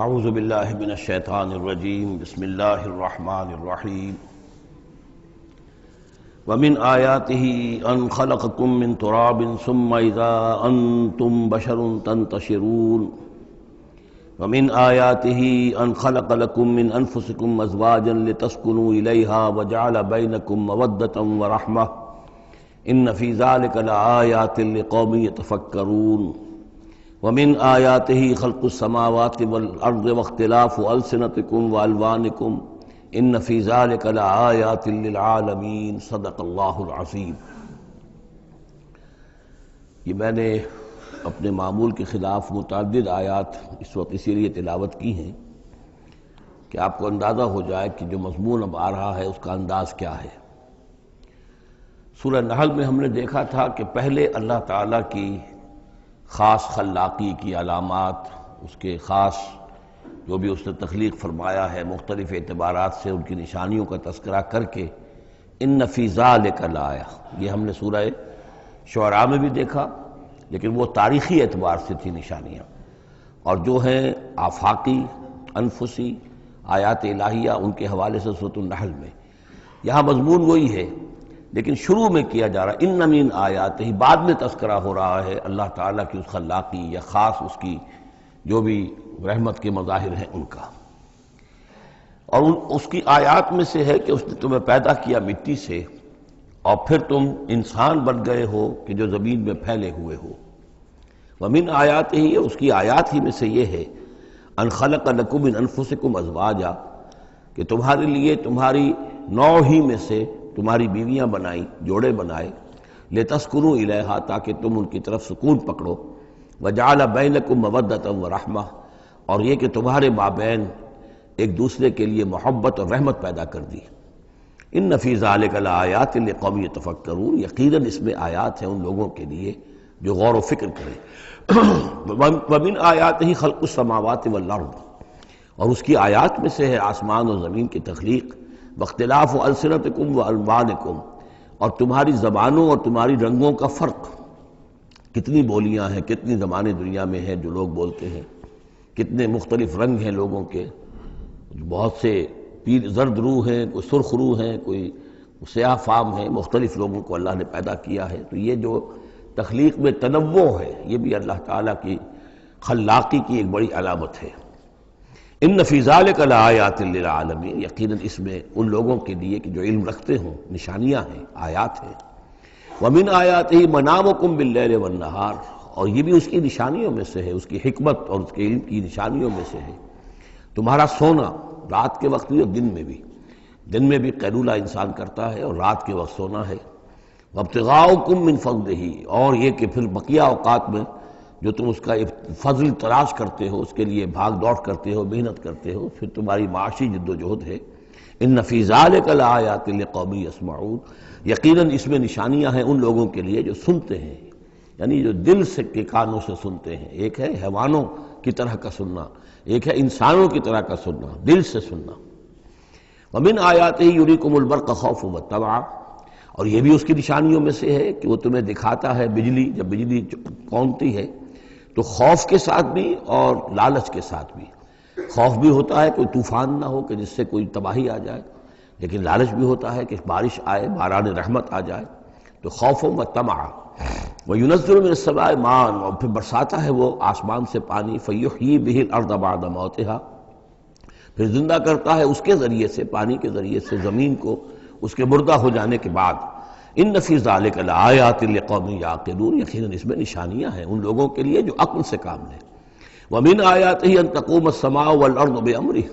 اعوذ باللہ من الشیطان الرجیم بسم اللہ الرحمن الرحیم ومن آیاتہ ان خلقکم من تراب ثم اذا انتم بشر تنتشرون ومن آیاتہ ان خلق لکم من انفسکم ازواجا لتسکنوا الیہا وجعل بینکم مودۃ ورحمۃ ان فی ذلک لآیات لقوم یتفکرون ومن آیاتہ خلق السماوات والارض واختلاف السنتکم والوانکم ان فی ذلک لآیات للعالمین صدق اللہ العظیم۔ یہ میں نے اپنے معمول کے خلاف متعدد آیات اس وقت اسی لیے تلاوت کی ہیں کہ آپ کو اندازہ ہو جائے کہ جو مضمون اب آ رہا ہے اس کا انداز کیا ہے۔ سورہ نحل میں ہم نے دیکھا تھا کہ پہلے اللہ تعالیٰ کی خاص خلاقی کی علامات، اس کے خاص جو بھی اس نے تخلیق فرمایا ہے مختلف اعتبارات سے ان کی نشانیوں کا تذکرہ کر کے ان فی ذالک لآیہ، یہ ہم نے سورہ شعراء میں بھی دیکھا، لیکن وہ تاریخی اعتبار سے تھی نشانیاں، اور جو ہیں آفاقی انفسی آیات الہیہ ان کے حوالے سے سورۃ النحل میں یہاں مضمون وہی ہے، لیکن شروع میں کیا جا رہا ان من آیات ہی، بعد میں تذکرہ ہو رہا ہے اللہ تعالیٰ کی اس خلاقی یا خاص اس کی جو بھی رحمت کے مظاہر ہیں ان کا، اور اس کی آیات میں سے ہے کہ اس نے تمہیں پیدا کیا مٹی سے اور پھر تم انسان بن گئے ہو کہ جو زمین میں پھیلے ہوئے ہو۔ ومن آیات ہی، اس کی آیات ہی میں سے یہ ہے ان خلق لکم من انفسکم ازواجا، کہ تمہارے لیے تمہاری نوع ہی میں سے تمہاری بیویاں بنائیں، جوڑے بنائے، لتسکنوا الیہا، تاکہ تم ان کی طرف سکون پکڑو، وجعل بینکم مودۃ ورحمہ، اور یہ کہ تمہارے مابین ایک دوسرے کے لیے محبت اور رحمت پیدا کر دی۔ ان فی ذلک لآیات لقوم یتفکرون، یقیناً اس میں آیات ہیں ان لوگوں کے لیے جو غور و فکر کریں۔ ومن آیاتہ خلق السماوات والارض، اور اس کی آیات میں سے ہے آسمان اور زمین کی تخلیق، واختلاف السنتکم والوانکم، اور تمہاری زبانوں اور تمہاری رنگوں کا فرق، کتنی بولیاں ہیں، کتنی زبانیں دنیا میں ہیں جو لوگ بولتے ہیں، کتنے مختلف رنگ ہیں لوگوں کے، بہت سے زرد روح ہیں، کوئی سرخ روح ہیں، کوئی سیاہ فام ہیں، مختلف لوگوں کو اللہ نے پیدا کیا ہے۔ تو یہ جو تخلیق میں تنوع ہے یہ بھی اللہ تعالیٰ کی خلاقی کی ایک بڑی علامت ہے۔ ان فی ذلک لآیات للعالمین، یقیناً اس میں ان لوگوں کے لیے کہ جو علم رکھتے ہوں نشانیاں ہیں، آیات ہیں۔ ومن آیاتہ منامکم باللیل والنہار، اور یہ بھی اس کی نشانیوں میں سے ہے، اس کی حکمت اور اس کے علم کی نشانیوں میں سے ہے تمہارا سونا، رات کے وقت بھی اور دن میں بھی قیلولہ انسان کرتا ہے اور رات کے وقت سونا ہے۔ وابتغاؤکم من فضلہ، اور یہ کہ پھر بقیہ اوقات میں جو تم اس کا فضل تلاش کرتے ہو، اس کے لیے بھاگ دوڑ کرتے ہو، محنت کرتے ہو، پھر تمہاری معاشی جد و جہد ہے۔ ان فی ذلک لآیات لقوم یسمعون، یقیناً اس میں نشانیاں ہیں ان لوگوں کے لیے جو سنتے ہیں، یعنی جو دل سے کے کانوں سے سنتے ہیں۔ ایک ہے حیوانوں کی طرح کا سننا، ایک ہے انسانوں کی طرح کا سننا، دل سے سننا۔ ومن آیاتہ یریکم البرق خوفا وطمعا، اور یہ بھی اس کی نشانیوں میں سے ہے کہ وہ تمہیں دکھاتا ہے بجلی، جب بجلی کونتی ہے تو خوف کے ساتھ بھی اور لالچ کے ساتھ بھی۔ خوف بھی ہوتا ہے کوئی طوفان نہ ہو کہ جس سے کوئی تباہی آ جائے، لیکن لالچ بھی ہوتا ہے کہ بارش آئے، باران رحمت آ جائے، تو خوف و طمع۔ وَيُنَزِّلُ مِنَ السَّمَاءِ مَاءً، اور پھر برساتا ہے وہ آسمان سے پانی، فَيُحْيِي بِهِ الْأَرْضَ بَعْدَ مَوْتِهَا، پھر زندہ کرتا ہے اس کے ذریعے سے، پانی کے ذریعے سے زمین کو اس کے مردہ ہو جانے کے بعد۔ ان فی ذلک لآیات لقوم یعقلون، یقیناً اس میں نشانیاں ہیں ان لوگوں کے لیے جو عقل سے کام لیں۔ ومن آیاتہ ان تقوم السماء والارض بامرہ،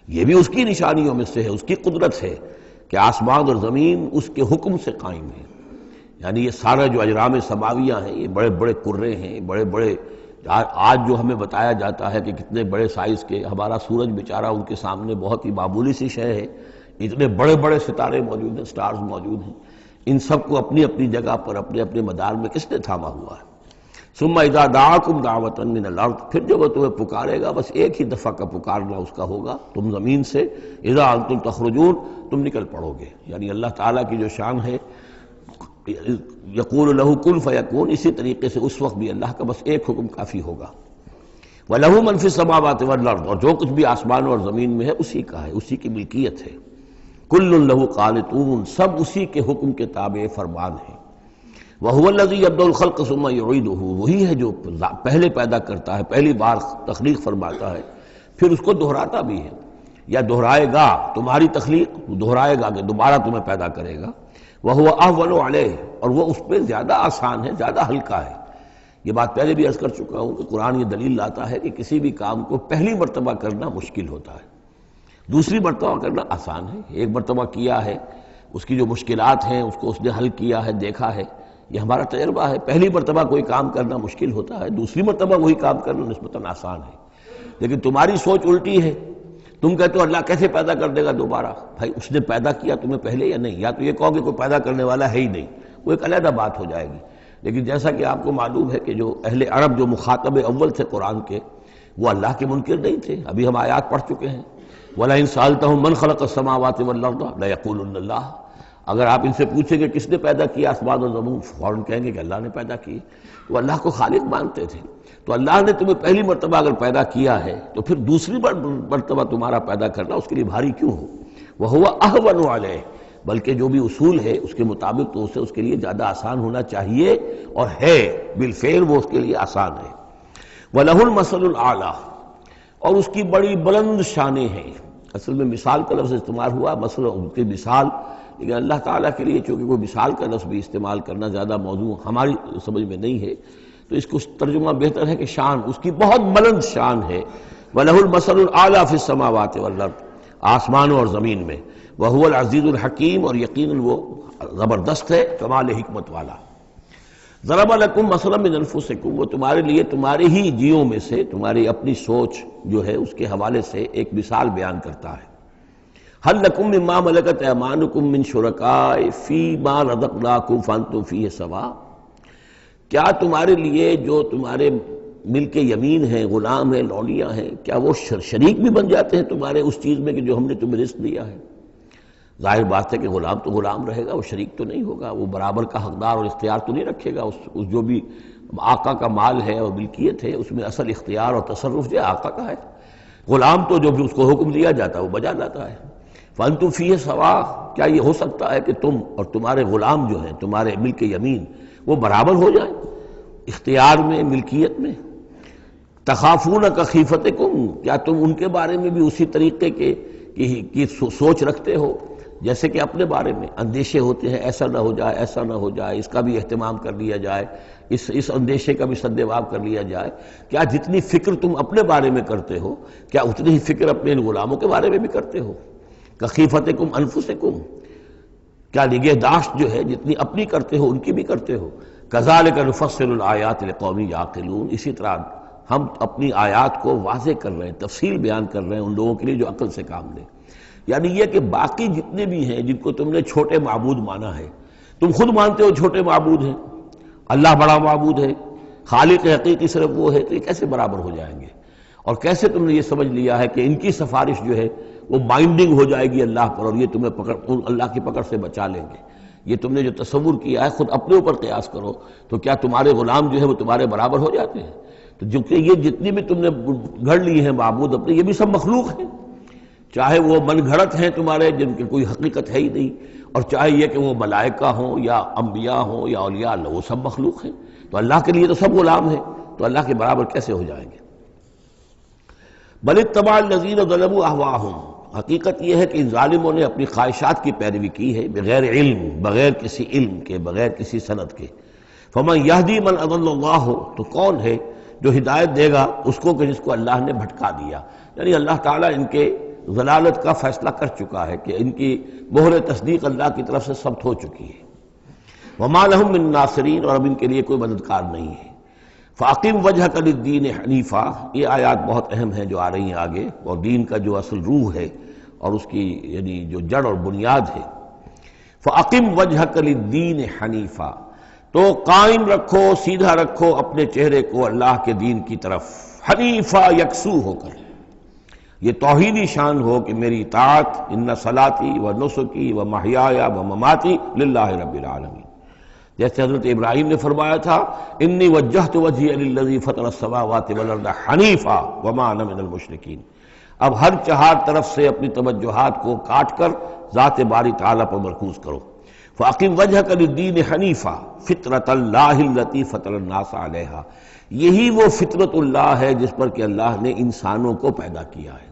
یہ بھی اس کی نشانیوں میں سے ہے، اس کی قدرت ہے کہ آسمان اور زمین اس کے حکم سے قائم ہیں۔ یعنی یہ سارا جو اجرام سماویہ ہیں، یہ بڑے بڑے کرے ہیں، بڑے بڑے، آج جو ہمیں بتایا جاتا ہے کہ کتنے بڑے سائز کے ہمارا سورج بیچارہ ان کے سامنے بہت ہی معمولی سی شے ہے، اتنے بڑے بڑے ستارے موجود ہیں، سٹارز موجود ہیں، ان سب کو اپنی اپنی جگہ پر اپنے اپنے مدار میں کس نے تھاما ہوا ہے۔ ثم اذا دعاکم دعوۃ من الارض، پھر جب وہ تمہیں پکارے گا، بس ایک ہی دفعہ کا پکارنا اس کا ہوگا، تم زمین سے اذا انتم تخرجون، تم نکل پڑو گے۔ یعنی اللہ تعالیٰ کی جو شان ہے، یقول لہ کن فیکون، اسی طریقے سے اس وقت بھی اللہ کا بس ایک حکم کافی ہوگا۔ وَلَهُ مَن فِي السَّمَاوَاتِ وَالْأَرْضِ، اور جو کچھ بھی آسمان اور زمین میں ہے اسی کا ہے، اسی کی ملکیت ہے۔ كُلٌّ لَهُ قَانِتُونَ، سب اسی کے حکم کے تابع فرمان ہیں۔ وَهُوَ الَّذِي يَبْدَأُ الْخَلْقَ ثُمَّ يُعِيدُهُ، وہی ہے جو پہلے پیدا کرتا ہے، پہلی بار تخلیق فرماتا ہے، پھر اس کو دہراتا بھی ہے، یا دہرائے گا تمہاری تخلیق، دہرائے گا کہ دوبارہ تمہیں پیدا کرے گا۔ وَهُوَ أَهْوَنُ عَلَيْهِ، اور وہ اس پہ زیادہ آسان ہے، زیادہ ہلکا ہے۔ یہ بات پہلے بھی عرض کر چکا ہوں کہ قرآن یہ دلیل لاتا ہے کہ کسی بھی کام کو پہلی مرتبہ کرنا مشکل ہوتا ہے، دوسری مرتبہ کرنا آسان ہے۔ ایک مرتبہ کیا ہے، اس کی جو مشکلات ہیں اس کو اس نے حل کیا ہے، دیکھا ہے، یہ ہمارا تجربہ ہے۔ پہلی مرتبہ کوئی کام کرنا مشکل ہوتا ہے، دوسری مرتبہ وہی کام کرنا نسبتاً آسان ہے۔ لیکن تمہاری سوچ الٹی ہے، تم کہتے ہو اللہ کیسے پیدا کر دے گا دوبارہ؟ بھائی اس نے پیدا کیا تمہیں پہلے یا نہیں؟ یا تو یہ کہو کہ کوئی پیدا کرنے والا ہے ہی نہیں، وہ ایک علیحدہ بات ہو جائے گی۔ لیکن جیسا کہ آپ کو معلوم ہے کہ جو اہل عرب جو مخاطب اول تھے قرآن کے، وہ اللہ کے منکر نہیں تھے۔ ابھی ہم آیات پڑھ چکے ہیں، وَلَئِن سَأَلْتَهُم مَّن خَلَقَ السَّمَاوَاتِ وَالْأَرْضَ لَيَقُولُنَّ اللَّهُ، اگر آپ ان سے پوچھیں کہ کس نے پیدا کیا آسمان اور زمین، فوراً کہیں گے کہ اللہ نے پیدا کی۔ وہ اللہ کو خالق مانتے تھے۔ تو اللہ نے تمہیں پہلی مرتبہ اگر پیدا کیا ہے تو پھر دوسری مرتبہ تمہارا پیدا کرنا اس کے لیے بھاری کیوں ہو؟ وَهُوَ أَهْوَنُ عَلَيْهِ، بلکہ جو بھی اصول ہے اس کے مطابق تو اسے اس کے لیے زیادہ آسان ہونا چاہیے، اور ہے بالفعل وہ اس کے لیے آسان ہے۔ وَلَهُ الْمَثَلُ الْأَعْلَىٰ، اور اس کی بڑی بلند شانیں ہیں۔ اصل میں مثال کا لفظ استعمال ہوا، مثلا ان کی مثال، لیکن اللہ تعالیٰ کے لیے چونکہ کوئی مثال کا لفظ بھی استعمال کرنا زیادہ موضوع ہماری سمجھ میں نہیں ہے، تو اس کو ترجمہ بہتر ہے کہ شان، اس کی بہت بلند شان ہے۔ وَلَهُ الْمَثَلُ الْأَعْلَىٰ فِي السَّمَاوَاتِ وَالْأَرْضِ، آسمانوں اور زمین میں۔ وَهُوَ الْعَزِيزُ الْحَكِيمُ، اور یقیناً وہ زبردست ہے، کمال حکمت والا۔ ضرب لکم مثلا من انفسکم، وہ تمہارے لیے تمہارے ہی جیوں میں سے، تمہاری اپنی سوچ جو ہے اس کے حوالے سے ایک مثال بیان کرتا ہے۔ هل لکم مما ملکت ایمانکم من شرکاء فیما رزقناکم فانتم فیہ سواء، کیا تمہارے لیے جو تمہارے ملک یمین ہیں، غلام ہیں، لونیاں ہیں، کیا وہ شریک بھی بن جاتے ہیں تمہارے اس چیز میں کہ جو ہم نے تمہیں رزق دیا ہے؟ ظاہر بات ہے کہ غلام تو غلام رہے گا، وہ شریک تو نہیں ہوگا، وہ برابر کا حقدار اور اختیار تو نہیں رکھے گا۔ اس جو بھی آقا کا مال ہے اور ملکیت ہے، اس میں اصل اختیار اور تصرف جو آقا کا ہے۔ غلام تو جو بھی اس کو حکم دیا جاتا ہے وہ بجا لاتا ہے۔ فَأَنْتُمْ فِيهِ سَوَاءٌ، کیا یہ ہو سکتا ہے کہ تم اور تمہارے غلام جو ہیں، تمہارے ملک یمین، وہ برابر ہو جائیں اختیار میں، ملکیت میں؟ تخافون کخیفتکم، کیا تم ان کے بارے میں بھی اسی طریقے کی سوچ رکھتے ہو جیسے کہ اپنے بارے میں اندیشے ہوتے ہیں، ایسا نہ ہو جائے، ایسا نہ ہو جائے، اس کا بھی اہتمام کر لیا جائے، اس اندیشے کا بھی سدجواب کر لیا جائے؟ کیا جتنی فکر تم اپنے بارے میں کرتے ہو، کیا اتنی ہی فکر اپنے ان غلاموں کے بارے میں بھی کرتے ہو؟ کخیفتکم انفسکم، کیا نگہداشت جو ہے جتنی اپنی کرتے ہو ان کی بھی کرتے ہو؟ کذالک نفصل الآیات لقوم یعقلون، اسی طرح ہم اپنی آیات کو واضح کر رہے ہیں، تفصیل بیان کر رہے ہیں ان لوگوں کے لیے جو عقل سے کام لیں۔ یعنی یہ کہ باقی جتنے بھی ہیں جن کو تم نے چھوٹے معبود مانا ہے، تم خود مانتے ہو چھوٹے معبود ہیں، اللہ بڑا معبود ہے، خالق حقیقی صرف وہ ہے، تو یہ کیسے برابر ہو جائیں گے؟ اور کیسے تم نے یہ سمجھ لیا ہے کہ ان کی سفارش جو ہے وہ بائنڈنگ ہو جائے گی اللہ پر، اور یہ تمہیں اللہ کی پکڑ سے بچا لیں گے؟ یہ تم نے جو تصور کیا ہے خود اپنے اوپر قیاس کرو، تو کیا تمہارے غلام جو ہے وہ تمہارے برابر ہو جاتے ہیں؟ تو جو کہ یہ جتنی بھی تم نے گھڑ لی ہیں معبود اپنے، یہ بھی سب مخلوق ہیں، چاہے وہ من گھڑت ہیں تمہارے جن کی کوئی حقیقت ہے ہی نہیں، اور چاہے یہ کہ وہ ملائکہ ہوں یا انبیاء ہوں یا اولیاء اللہ، وہ سب مخلوق ہیں۔ تو اللہ کے لیے تو سب غلام ہیں، تو اللہ کے برابر کیسے ہو جائیں گے؟ بل اتبع الذین ظلموا اہواءہم، حقیقت یہ ہے کہ ان ظالموں نے اپنی خواہشات کی پیروی کی ہے، بغیر علم، بغیر کسی علم کے، بغیر کسی سند کے۔ فمن یہدی من اضل اللہ، تو کون ہے جو ہدایت دے گا اس کو کہ جس کو اللہ نے بھٹکا دیا؟ یعنی اللہ تعالیٰ ان کے ضلالت کا فیصلہ کر چکا ہے کہ ان کی مہر تصدیق اللہ کی طرف سے ثبت ہو چکی ہے۔ وما لهم من ناصرین، اور اب ان کے لیے کوئی مددگار نہیں ہے۔ فاقم وجہک للدین حنیفا، یہ آیات بہت اہم ہیں جو آ رہی ہیں آگے، اور دین کا جو اصل روح ہے اور اس کی یعنی جو جڑ اور بنیاد ہے۔ فاقم وجہک للدین حنیفا، تو قائم رکھو، سیدھا رکھو اپنے چہرے کو اللہ کے دین کی طرف، حنیفا، یکسو ہو کر، یہ توحیدی شان ہو کہ میری اطاعت، ان صلاتی و نسکی و محیایا و مماتی للہ رب العالمین، جیسے حضرت ابراہیم نے فرمایا تھا انی وجہت وجہی للذی فطر السماوات والارض حنیفا وما انا من المشرکین، اب ہر چہار طرف سے اپنی توجہات کو کاٹ کر ذات باری تعالیٰ پر مرکوز کرو۔ فَأَقِمْ وَجْهَكَ لِلدِّينِ حَنِيفًا فِطْرَةَ اللَّهِ الَّتِي فَطَرَ النَّاسَ عَلَيْهَا، یہی وہ فطرت اللہ ہے جس پر کہ اللہ نے انسانوں کو پیدا کیا ہے،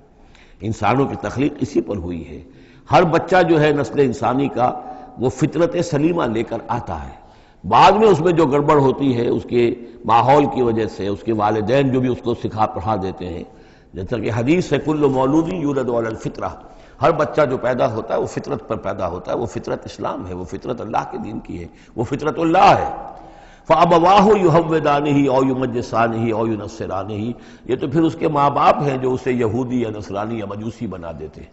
انسانوں کی تخلیق اسی پر ہوئی ہے۔ ہر بچہ جو ہے نسل انسانی کا وہ فطرت سلیمہ لے کر آتا ہے، بعد میں اس میں جو گڑبڑ ہوتی ہے اس کے ماحول کی وجہ سے، اس کے والدین جو بھی اس کو سکھا پڑھا دیتے ہیں، جیسا کہ حدیث ہے کل مولود یولد علی الفطرہ، ہر بچہ جو پیدا ہوتا ہے وہ فطرت پر پیدا ہوتا ہے، وہ فطرت اسلام ہے، وہ فطرت اللہ کے دین کی ہے، وہ فطرت اللہ ہے۔ فَأَبَوَاهُ يُهَوِّدَانِهِ أَوْ يُمَجِّسَانِهِ أَوْ يُنَصِّرَانِهِ، یہ تو پھر اس کے ماں باپ ہیں جو اسے یہودی یا نصرانی یا مجوسی بنا دیتے ہیں۔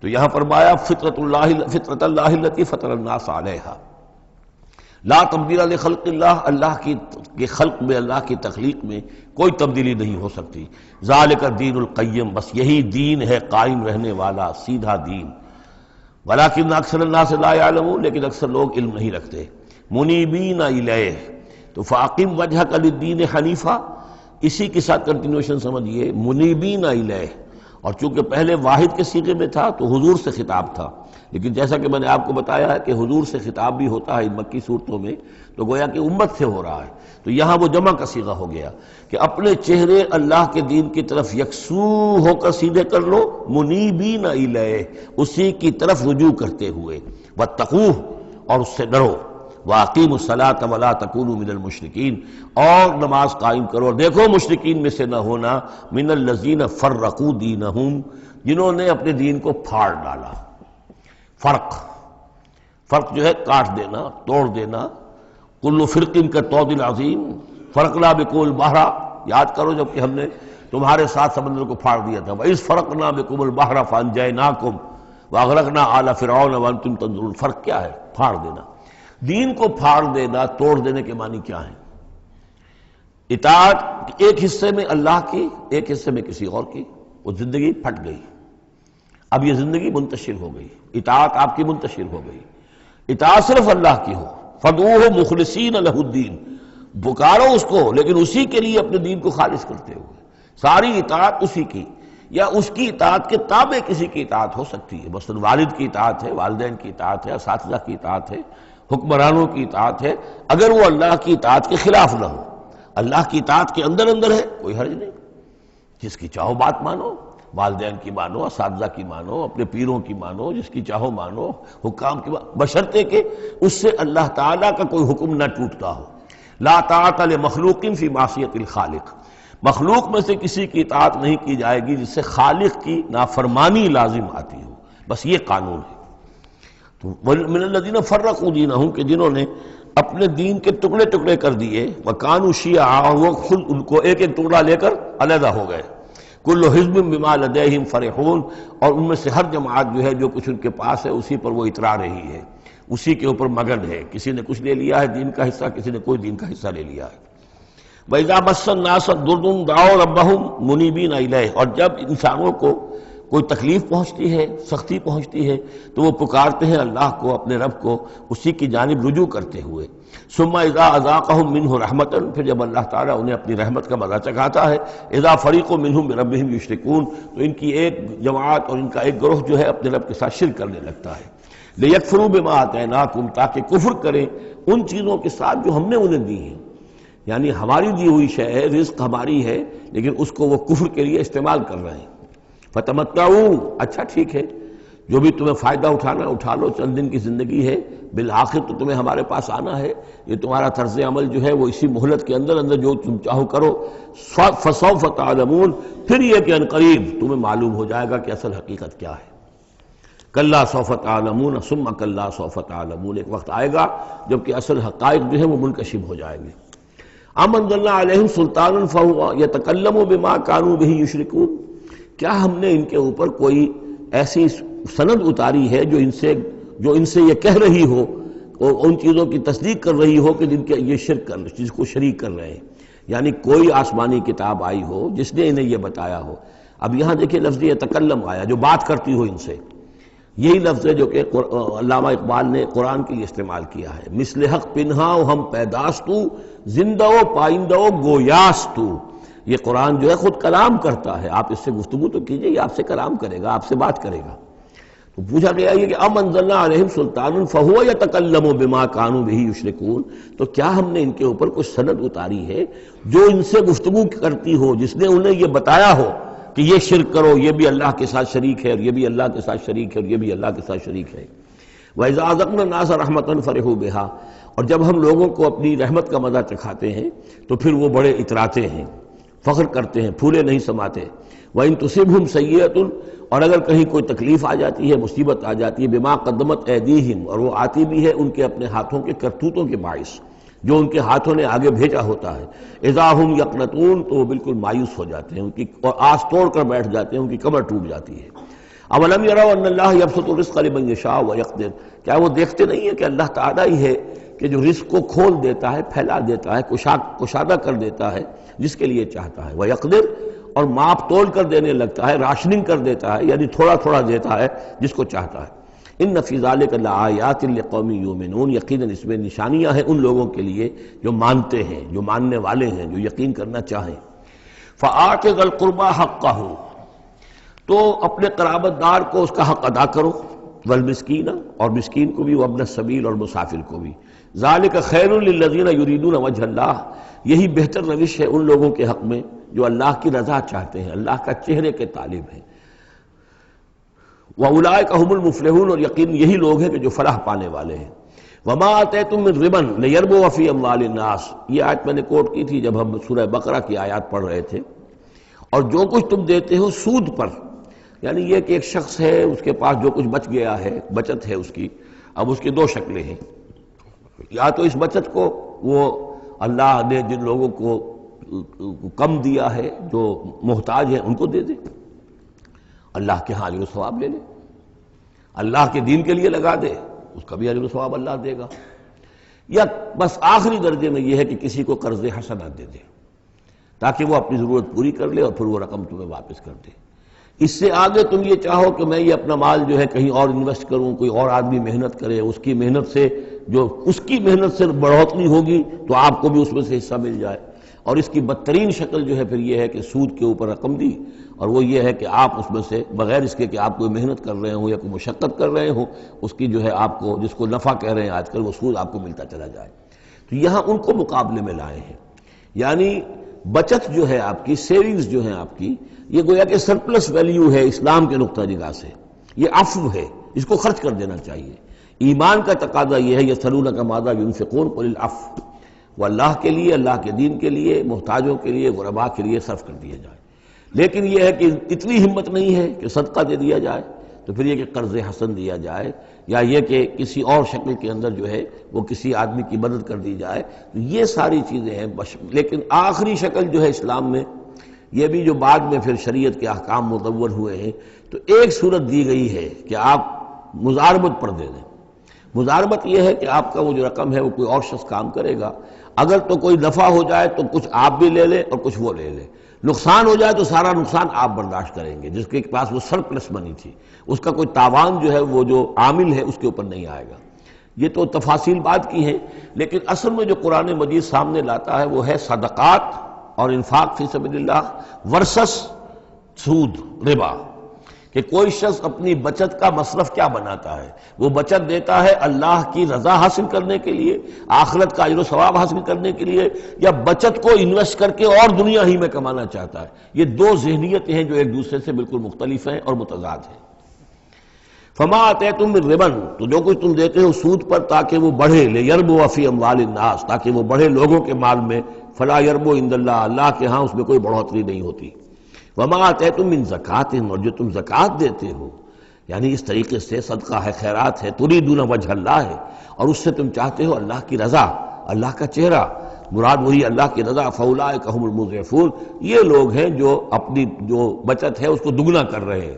تو یہاں فرمایا فطرت اللہ التي فطر الناس علیہا، لا تبدیل لخلق اللہ، اللہ کی خلق میں، اللہ کی تخلیق میں کوئی تبدیلی نہیں ہو سکتی۔ ذالک الدین القیم، بس یہی دین ہے قائم رہنے والا سیدھا دین۔ ولکن اکثر الناس لا یعلمون، لیکن اکثر لوگ علم نہیں رکھتے۔ منیبین الیہ، تو فاقم وجہک للدین حنیفا، اسی کے ساتھ کنٹینویشن سمجھیے، منیبین الیہ، اور چونکہ پہلے واحد کے صیغے میں تھا تو حضور سے خطاب تھا، لیکن جیسا کہ میں نے آپ کو بتایا ہے کہ حضور سے خطاب بھی ہوتا ہے ان مکی صورتوں میں، تو گویا کہ امت سے ہو رہا ہے، تو یہاں وہ جمع کا صیغہ ہو گیا کہ اپنے چہرے اللہ کے دین کی طرف یکسو ہو کر سیدھے کر لو، منیبین الیہ، اسی کی طرف رجوع کرتے ہوئے، واتقوہ، اور اس سے ڈرو، وَأَقِیمُوا الصَّلَاةَ وَلَا تَکُونُوا مِنَ الْمُشْرِکِینَ، اور نماز قائم کرو، اور دیکھو مشرکین میں سے نہ ہونا، مِنَ الَّذِینَ فَرَّقُوا دِینَہُم، جنہوں نے اپنے دین کو پھاڑ ڈالا۔ فرق جو ہے کاٹ دینا، توڑ دینا، کل فرق کالطود العظیم فرقنا بکم البحر، یاد کرو جب کہ ہم نے تمہارے ساتھ سمندر کو پھاڑ دیا تھا، وَإِذْ فَرَقْنَا بِكُمُ الْبَحْرَ فَأَنْجَيْنَاكُمْ وَأَغْرَقْنَا آلَ فِرْعَوْنَ وَأَنْتُمْ تَنظُرُونَ۔ فرق کیا ہے؟ پھاڑ دینا، دین کو پھاڑ دینا، توڑ دینے کے معنی کیا ہیں؟ اطاعت ایک حصے میں اللہ کی، ایک حصے میں کسی اور کی، وہ زندگی پھٹ گئی، اب یہ زندگی منتشر ہو گئی، اطاعت آپ کی منتشر ہو گئی، اطاعت صرف اللہ کی ہو، فَادْعُوهُ مُخْلِصِينَ لَهُ الدِّينَ، پکارو اس کو لیکن اسی کے لیے اپنے دین کو خالص کرتے ہوئے، ساری اطاعت اسی کی، یا اس کی اطاعت کے تابع کسی کی اطاعت ہو سکتی ہے، مثلا والد کی اطاعت ہے، والدین کی اطاعت ہے، اساتذہ کی اطاعت ہے، حکمرانوں کی اطاعت ہے، اگر وہ اللہ کی اطاعت کے خلاف نہ ہو، اللہ کی اطاعت کے اندر اندر ہے کوئی حرج نہیں، جس کی چاہو بات مانو، والدین کی مانو، اساتذہ کی مانو، اپنے پیروں کی مانو، جس کی چاہو مانو، حکام کی مانو، بشرطے کہ اس سے اللہ تعالیٰ کا کوئی حکم نہ ٹوٹتا ہو۔ لا طاعۃ لمخلوق فی معصیۃ الخالق، مخلوق میں سے کسی کی اطاعت نہیں کی جائے گی جس سے خالق کی نافرمانی لازم آتی ہو، بس یہ قانون ہے۔ تو من الذین فرقوا دینہم، کہ جنہوں نے اپنے دین کے ٹکڑے ٹکڑے کر دیے، وکانوا شیعا، وہ خود ان کو ایک ایک ٹکڑا لے کر علیحدہ ہو گئے، کل حزب بما لدیہم فرحون، اور ان میں سے ہر جماعت جو ہے جو کچھ ان کے پاس ہے اسی پر وہ اترا رہی ہے، اسی کے اوپر مگن ہے، کسی نے کچھ لے لیا ہے دین کا حصہ، کسی نے کوئی دین کا حصہ لے لیا ہے۔ وَإِذَا مَسَّ النَّاسَ ضُرٌّ دَعَوْا رَبَّهُمْ مُنِيبِينَ إِلَيْهِ، اور جب انسانوں کو کوئی تکلیف پہنچتی ہے، سختی پہنچتی ہے، تو وہ پکارتے ہیں اللہ کو، اپنے رب کو، اسی کی جانب رجوع کرتے ہوئے۔ ثم اذا اذاقهم منه رحمۃ، پھر جب اللہ تعالیٰ انہیں اپنی رحمت کا مزہ چکھاتا ہے، اذا فریق منهم بربهم یشرکون، تو ان کی ایک جماعت اور ان کا ایک گروہ جو ہے اپنے رب کے ساتھ شرک کرنے لگتا ہے۔ لیکفروا بما آتیناکم، تاکہ کفر کریں ان چیزوں کے ساتھ جو ہم نے انہیں دی ہیں، یعنی ہماری دی ہوئی شے ہے، رزق ہماری ہے، لیکن اس کو وہ کفر کے لیے استعمال کر رہے ہیں۔ فتمتعوا، اچھا ٹھیک ہے، جو بھی تمہیں فائدہ اٹھانا اٹھا لو، چند دن کی زندگی ہے، بالآخر تو تمہیں ہمارے پاس آنا ہے، یہ تمہارا طرز عمل جو ہے وہ اسی مہلت کے اندر اندر جو تم چاہو کرو، فسوف تعلمون، پھر یہ کہ عنقریب تمہیں معلوم ہو جائے گا کہ اصل حقیقت کیا ہے۔ کلا سوف تعلمون ثم کلا سوف تعلمون، ایک وقت آئے گا جب کہ اصل حقائق جو ہے وہ منکشف ہو جائیں گے۔ ام انزلنا علیہم سلطانا فہو یتکلم بما کانوا بہ یشرکون، کیا ہم نے ان کے اوپر کوئی ایسی سند اتاری ہے جو ان سے یہ کہہ رہی ہو اور ان چیزوں کی تصدیق کر رہی ہو کہ جن کے یہ شرک کر جس کو شریک کر رہے ہیں، یعنی کوئی آسمانی کتاب آئی ہو جس نے انہیں یہ بتایا ہو۔ اب یہاں دیکھیں لفظ یتکلم آیا، جو بات کرتی ہو ان سے، یہی لفظ ہے جو کہ علامہ اقبال نے قرآن کے لیے استعمال کیا ہے، مثل حق پنہا و ہم پیداستو زندہ و پائندہ و گویاستو۔ یہ قرآن جو ہے خود کلام کرتا ہے، آپ اس سے گفتگو تو کیجئے، یہ آپ سے کلام کرے گا، آپ سے بات کرے گا۔ تو پوچھا گیا یہ کہ ام انزلنا علیہم سلطان فہو یتکلم بما کانوا بہ یشرکون، تو کیا ہم نے ان کے اوپر کچھ سند اتاری ہے جو ان سے گفتگو کرتی ہو، جس نے انہیں یہ بتایا ہو کہ یہ شرک کرو، یہ بھی اللہ کے ساتھ شریک ہے، اور یہ بھی اللہ کے ساتھ شریک ہے، اور یہ بھی اللہ کے ساتھ شریک ہے۔ وَإِذَا أَذَقْنَا النَّاسَ رَحْمَةً فَرِحُوا بِهَا، اور جب ہم لوگوں کو اپنی رحمت کا مزہ چکھاتے ہیں تو پھر وہ بڑے اتراتے ہیں، فخر کرتے ہیں، پھولے نہیں سماتے۔ وَإِن تُصِبْهُمْ سَيِّئَةٌ، اور اگر کہیں کوئی تکلیف آ جاتی ہے، مصیبت آ جاتی ہے، بِمَا قَدَّمَتْ أَيْدِيهِمْ، اور وہ آتی بھی ہے ان کے اپنے ہاتھوں کے کرتوتوں کے باعث، جو ان کے ہاتھوں نے آگے بھیجا ہوتا ہے، اذا ہم یقنطون، تو وہ بالکل مایوس ہو جاتے ہیں، ان کی اور آس توڑ کر بیٹھ جاتے ہیں، ان کی کمر ٹوٹ جاتی ہے۔ اولم یروا ان اللہ یبسط الرزق لمن یشاء ویقدر، کیا وہ دیکھتے نہیں ہیں کہ اللہ تعالیٰ ہی ہے کہ جو رزق کو کھول دیتا ہے، پھیلا دیتا ہے، کشادہ کر دیتا ہے جس کے لیے چاہتا ہے، ویقدر، اور ماپ تول کر دینے لگتا ہے، راشننگ کر دیتا ہے، یعنی تھوڑا تھوڑا دیتا ہے جس کو چاہتا ہے۔ ان فی ذلک لآیات لقوم یؤمنون، یقیناً اس میں نشانیاں ہیں ان لوگوں کے لیے جو مانتے ہیں، جو ماننے والے ہیں، جو یقین کرنا چاہیں۔ فآت ذی القربى حقہ، تو اپنے قرابت دار کو اس کا حق ادا کرو، والمسکین، اور مسکین کو بھی، وابن السبیل، اور مسافر کو بھی۔ ذالک خیر للذین یریدون وجہ اللہ، یہی بہتر روش ہے ان لوگوں کے حق میں جو اللہ کی رضا چاہتے ہیں، اللہ کا چہرے کے طالب ہیں۔ وَأُولَٰئِكَ هُمُ الْمُفْلِحُونَ، اور یقین یہی لوگ ہیں کہ جو فلاح پانے والے ہیں۔ وَمَا آتَيْتُم مِّن رِّبًا لِيَرْبُوَ فِي أَمْوَالِ النَّاسِ، یہ آیت میں نے کوٹ کی تھی جب ہم سورہ بقرہ کی آیات پڑھ رہے تھے۔ اور جو کچھ تم دیتے ہو سود پر، یعنی یہ کہ ایک شخص ہے، اس کے پاس جو کچھ بچ گیا ہے، بچت ہے اس کی، اب اس کی دو شکلیں ہیں، یا تو اس بچت کو وہ اللہ نے جن لوگوں کو کم دیا ہے، جو محتاج ہیں، ان کو دے دے، اللہ کے ہاں اجر و ثواب لے لے، اللہ کے دین کے لیے لگا دے، اس کا بھی اجر و ثواب اللہ دے گا، یا بس آخری درجے میں یہ ہے کہ کسی کو قرض حسنہ دے دے تاکہ وہ اپنی ضرورت پوری کر لے اور پھر وہ رقم تمہیں واپس کر دے۔ اس سے آگے تم یہ چاہو کہ میں یہ اپنا مال جو ہے کہیں اور انویسٹ کروں، کوئی اور آدمی محنت کرے، اس کی محنت سے جو اس کی محنت سے بڑھوتری ہوگی تو آپ کو بھی اس میں سے حصہ مل جائے۔ اور اس کی بدترین شکل جو ہے پھر یہ ہے کہ سود کے اوپر رقم دی، اور وہ یہ ہے کہ آپ اس میں سے بغیر اس کے کہ آپ کوئی محنت کر رہے ہوں یا کوئی مشقت کر رہے ہوں، اس کی جو ہے آپ کو، جس کو نفع کہہ رہے ہیں آج کل، وہ سود آپ کو ملتا چلا جائے۔ تو یہاں ان کو مقابلے میں لائے ہیں، یعنی بچت جو ہے آپ کی، سیونگز جو ہیں آپ کی، یہ گویا کہ سرپلس ویلیو ہے اسلام کے نقطہ نگاہ سے، یہ عفو ہے، اس کو خرچ کر دینا چاہیے۔ ایمان کا تقاضا یہ ہے، یسألونک ماذا ینفقون قل العفو، وہ اللہ کے لیے، اللہ کے دین کے لیے، محتاجوں کے لیے، غرباء کے لیے صرف کر دیا جائے۔ لیکن یہ ہے کہ اتنی ہمت نہیں ہے کہ صدقہ دے دیا جائے، تو پھر یہ کہ قرض حسن دیا جائے، یا یہ کہ کسی اور شکل کے اندر جو ہے وہ کسی آدمی کی مدد کر دی جائے، تو یہ ساری چیزیں ہیں۔ لیکن آخری شکل جو ہے اسلام میں، یہ بھی جو بعد میں پھر شریعت کے احکام مدور ہوئے ہیں، تو ایک صورت دی گئی ہے کہ آپ مزاربت پر دے دیں۔ مزاربت یہ ہے کہ آپ کا وہ جو رقم ہے وہ کوئی اور شخص کام کرے گا، اگر تو کوئی نفع ہو جائے تو کچھ آپ بھی لے لیں اور کچھ وہ لے لیں، نقصان ہو جائے تو سارا نقصان آپ برداشت کریں گے، جس کے پاس وہ سرپلس منی تھی، اس کا کوئی تاوان جو ہے وہ جو عامل ہے اس کے اوپر نہیں آئے گا۔ یہ تو تفاصیل بات کی ہیں، لیکن اصل میں جو قرآن مجید سامنے لاتا ہے وہ ہے صدقات اور انفاق فی سبیل اللہ ورسس سود، ربا، کہ کوئی شخص اپنی بچت کا مصرف کیا بناتا ہے، وہ بچت دیتا ہے اللہ کی رضا حاصل کرنے کے لیے، آخرت کا اجر و ثواب حاصل کرنے کے لیے، یا بچت کو انویسٹ کر کے اور دنیا ہی میں کمانا چاہتا ہے۔ یہ دو ذہنیتیں ہیں جو ایک دوسرے سے بالکل مختلف ہیں اور متضاد ہیں۔ فما آتیتم من ربا، تو جو کچھ تم دیتے ہو سود پر تاکہ وہ بڑھے، لیربو فی اموال الناس، تاکہ وہ بڑھے لوگوں کے مال میں، فلا یربو عند اللہ، اللہ کے ہاں اس میں کوئی بڑھوتری نہیں ہوتی۔ وما آتیتم من زکوٰۃ، اور جو تم زکوٰۃ دیتے ہو، یعنی اس طریقے سے صدقہ ہے، خیرات ہے، تریدون وجہ اللہ ہے، اور اس سے تم چاہتے ہو اللہ کی رضا، اللہ کا چہرہ، مراد وہی اللہ کی رضا، فاولئک هم المضعفون، یہ لوگ ہیں جو اپنی جو بچت ہے اس کو دگنا کر رہے ہیں،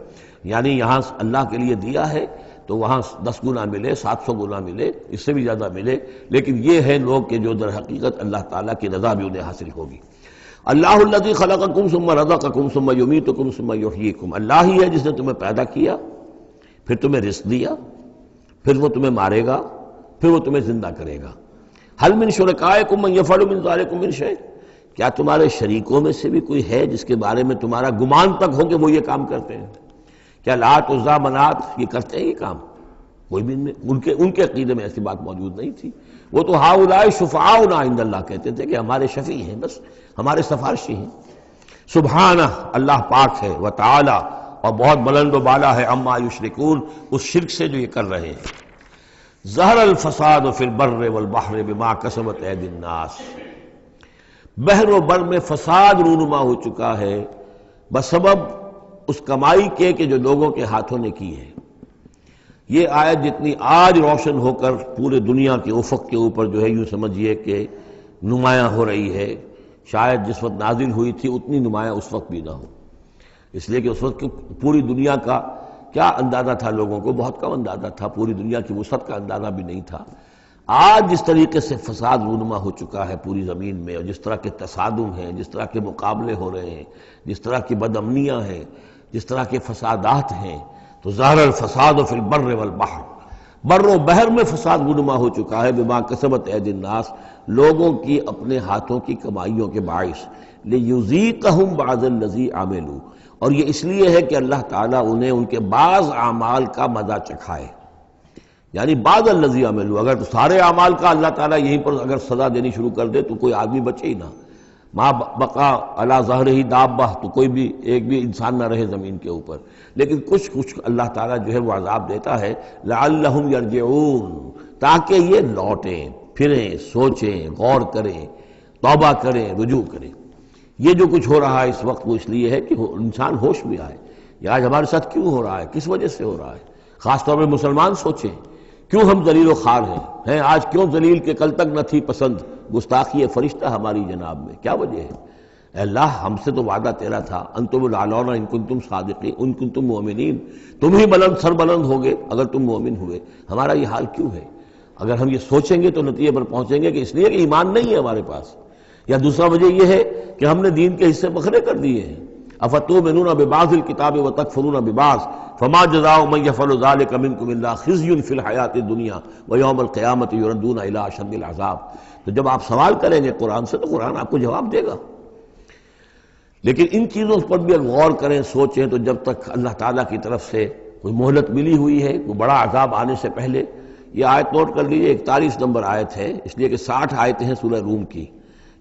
یعنی یہاں اللہ کے لیے دیا ہے تو وہاں 10 گنا ملے، 700 گنا ملے، اس سے بھی زیادہ ملے، لیکن یہ ہے لوگ کہ جو در حقیقت اللہ تعالیٰ کی رضا بھی انہیں حاصل ہوگی۔ اللہ الذی خلقکم ثم رزقکم ثم یمیتکم ثم یحییکم، اللہ ہی ہے جس نے تمہیں پیدا کیا، پھر تمہیں رزق دیا، پھر وہ تمہیں مارے گا، پھر وہ تمہیں زندہ کرے گا۔ حل من شرکائکم من یفعل من ذلکم من شیء، کیا تمہارے شریکوں میں سے بھی کوئی ہے جس کے بارے میں تمہارا گمان تک ہو کہ وہ یہ کام کرتے ہیں؟ کیا لات عزیٰ منات یہ کرتے ہیں یہ کام؟ کوئی بھی ان کے عقیدے میں ایسی بات موجود نہیں تھی۔ وہ تو ہؤلاء شفعاؤنا عند اللہ کہتے تھے کہ ہمارے شفیع ہیں، بس ہمارے سفارشی ہیں۔ سبحانہ، اللہ پاک ہے، وتعالی، اور بہت بلند و بالا ہے، عما یشرکون، اس شرک سے جو یہ کر رہے ہیں۔ ظہر الفساد فی البر والبحر بما کسبت ایدی الناس، بحر و بر میں فساد رونما ہو چکا ہے بسبب اس کمائی کے کہ جو لوگوں کے ہاتھوں نے کی ہے۔ یہ آیت جتنی آج روشن ہو کر پورے دنیا کے افق کے اوپر جو ہے یوں سمجھیے کہ نمایاں ہو رہی ہے، شاید جس وقت نازل ہوئی تھی اتنی نمایاں اس وقت بھی نہ ہو، اس لیے کہ اس وقت پوری دنیا کا کیا اندازہ تھا، لوگوں کو بہت کم اندازہ تھا، پوری دنیا کی وسعت کا اندازہ بھی نہیں تھا۔ آج جس طریقے سے فساد رونما ہو چکا ہے پوری زمین میں، اور جس طرح کے تصادم ہیں، جس طرح کے مقابلے ہو رہے ہیں، جس طرح کی بد امنیاں ہیں، جس طرح کے فسادات ہیں، تو ظاہر الفساد فی البر والبحر، بر و بحر میں فساد رونما ہو چکا ہے بما کسبت ایدی الناس، لوگوں کی اپنے ہاتھوں کی کمائیوں کے باعث، لیذیقہم بعض الذی عملوا، اور یہ اس لیے ہے کہ اللہ تعالیٰ انہیں ان کے بعض اعمال کا مزہ چکھائے، یعنی بعض الذی عملوا، اگر تو سارے اعمال کا اللہ تعالیٰ یہیں پر اگر سزا دینی شروع کر دے تو کوئی آدمی بچے ہی نہ، ما بقا علی ظہرہ دابہ، تو کوئی بھی ایک بھی انسان نہ رہے زمین کے اوپر، لیکن کچھ اللہ تعالیٰ جو ہے وہ عذاب دیتا ہے، لعلہم یرجعون، تاکہ یہ لوٹیں پھریں، سوچیں، غور کریں، توبہ کریں، رجوع کریں۔ یہ جو کچھ ہو رہا ہے اس وقت وہ اس لیے ہے کہ انسان ہوش میں آئے، یہ آج ہمارے ساتھ کیوں ہو رہا ہے، کس وجہ سے ہو رہا ہے، خاص طور پہ مسلمان سوچیں کیوں ہم ذلیل و خوار ہیں آج، کیوں ذلیل کہ کل تک نہ تھی پسند گستاخی فرشتہ ہماری جناب میں، کیا وجہ ہے؟ اے اللہ، ہم سے تو وعدہ تیرا تھا، انتم الاعلون ان کنتم صادقین، ان کنتم مؤمنین، تم ہی بلند سر بلند ہوگے اگر تم مومن ہوئے، ہمارا یہ حال کیوں ہے؟ اگر ہم یہ سوچیں گے تو نتیجے پر پہنچیں گے کہ اس لیے کہ ایمان نہیں ہے ہمارے پاس، یا دوسرا وجہ یہ ہے کہ ہم نے دین کے حصے بکھرے کر دیے ہیں۔ افتؤمنون ببعض الکتاب وتکفرون ببعض فما جزاء من يفعل ذلك منكم الا خزي في الحیاۃ الدنیا ویوم القیامۃ یردون الی اشد العذاب۔ تو جب آپ سوال کریں گے قرآن سے تو قرآن آپ کو جواب دے گا، لیکن ان چیزوں پر بھی اگر غور کریں، سوچیں، تو جب تک اللہ تعالیٰ کی طرف سے کوئی مہلت ملی ہوئی ہے، کوئی بڑا عذاب آنے سے پہلے، یہ آیت نوٹ کر لیجیے، 41 نمبر آیت ہے، اس لیے کہ 60 آیتیں ہیں سورہ روم کی۔